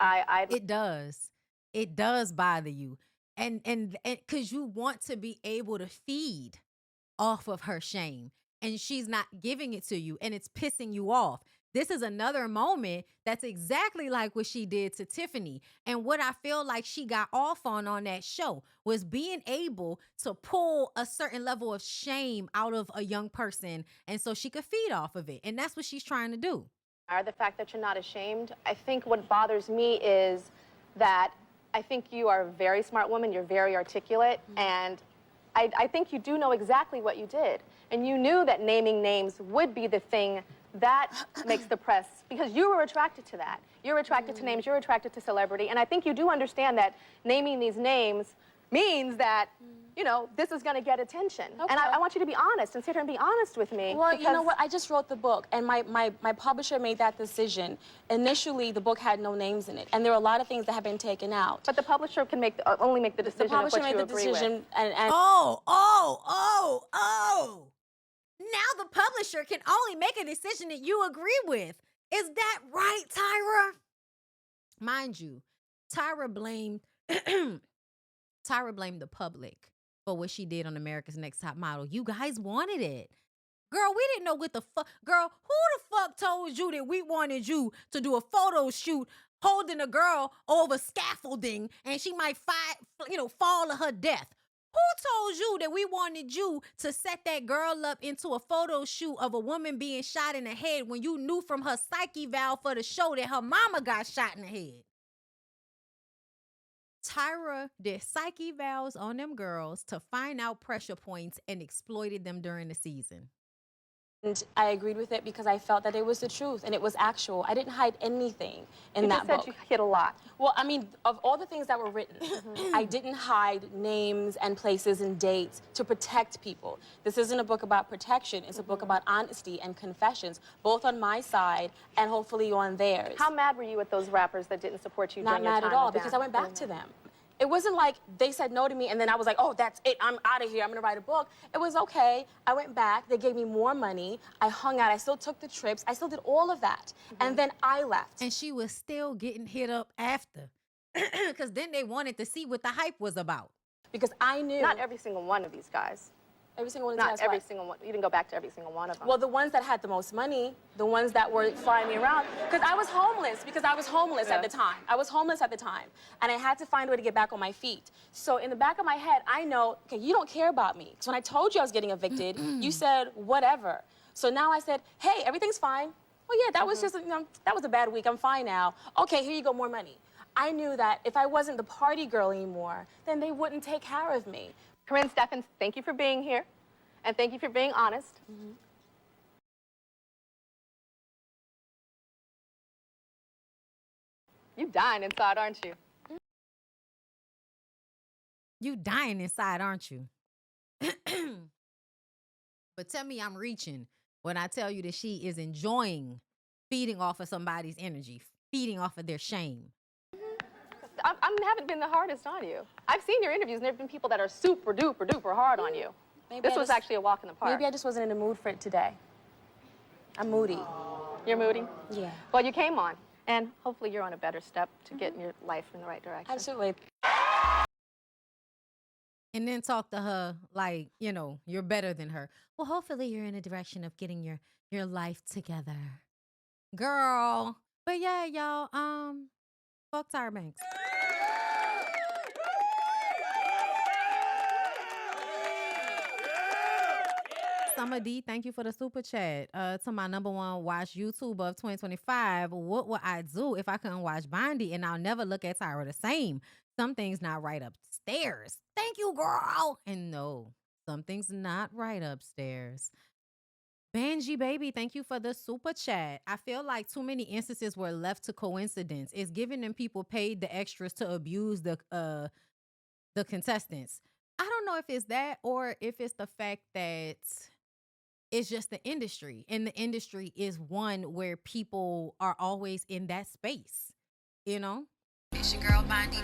It does. It does bother you. And because you want to be able to feed off of her shame, and she's not giving it to you, and it's pissing you off. This is another moment that's exactly like what she did to Tiffany. And what I feel like she got off on that show was being able to pull a certain level of shame out of a young person, and so she could feed off of it. And that's what she's trying to do. The fact that you're not ashamed. I think what bothers me is that I think you are a very smart woman. You're very articulate, and I think you do know exactly what you did. And you knew that naming names would be the thing that makes the press, because you were attracted to that. You're attracted to names, you're attracted to celebrity, and I think you do understand that naming these names means that, this is going to get attention. Okay. And I want you to be honest and sit here and be honest with me. Well, you know what? I just wrote the book, and my publisher made that decision. Initially, the book had no names in it, and there are a lot of things that have been taken out. But the publisher can only make the decision The publisher of what made you the agree decision, with. and Oh. Now the publisher can only make a decision that you agree with. Is that right, Tyra? Mind you, Tyra blamed the public for what she did on America's Next Top Model. You guys wanted it. Girl, we didn't know what the fuck. Girl, who the fuck told you that we wanted you to do a photo shoot holding a girl over scaffolding and she might fall to her death? Who told you that we wanted you to set that girl up into a photo shoot of a woman being shot in the head when you knew from her psyche valve for the show that her mama got shot in the head? Tyra did psyche valves on them girls to find out pressure points and exploited them during the season. And I agreed with it because I felt that it was the truth and it was actual. I didn't hide anything in You that just said book. you hid a lot. Well, I mean, of all the things that were written, I didn't hide names and places and dates to protect people. This isn't a book about protection. It's a book about honesty and confessions, both on my side and hopefully on theirs. How mad were you at those rappers that didn't support you Not during your mad time at all, with them? because I went back to them. It wasn't like they said no to me and then I was like, oh, that's it, I'm out of here, I'm gonna write a book. It was okay, I went back, they gave me more money, I hung out, I still took the trips, I still did all of that. And then I left. And she was still getting hit up after. Because then they wanted to see what the hype was about. Because I knew. Not every single one of these guys. Every single one of Not these guys. every What? single one. You didn't go back to every single one of them. Well, the ones that had the most money, the ones that were flying me around, because I was homeless at the time. I was homeless at the time, and I had to find a way to get back on my feet. So in the back of my head, I know, okay, you don't care about me. Because when I told you I was getting evicted, you said, whatever. So now I said, hey, everything's fine. Well, yeah, that was just, that was a bad week. I'm fine now. Okay, here you go, more money. I knew that if I wasn't the party girl anymore, then they wouldn't take care of me. Corinne Steffens, thank you for being here. And thank you for being honest. You dying inside, aren't you? You dying inside, aren't you? But tell me I'm reaching when I tell you that she is enjoying feeding off of somebody's energy, feeding off of their shame. I haven't been the hardest on you. I've seen your interviews, and there have been people that are super duper duper hard on you. Maybe This was actually a walk in the park. Maybe I just wasn't in the mood for it today. I'm moody. You're moody? Yeah. Well, you came on, and hopefully you're on a better step to get your life in the right direction. Absolutely. And then talk to her like, you know, you're better than her. Well, hopefully you're in a direction of getting your life together. Girl. But yeah, y'all, fuck Tyra Banks. Summer D, thank you for the super chat. To my #1 watch YouTube of 2025, what would I do if I couldn't watch Bondi? And I'll never look at Tyra the same. Some things not right upstairs. Thank you, girl. And no, something's not right upstairs. Benji, baby, thank you for the super chat. I feel like too many instances were left to coincidence. It's giving them people paid the extras to abuse the contestants. I don't know if it's that or if it's the fact that it's just the industry. And the industry is one where people are always in that space, you know? It's your girl Bondi.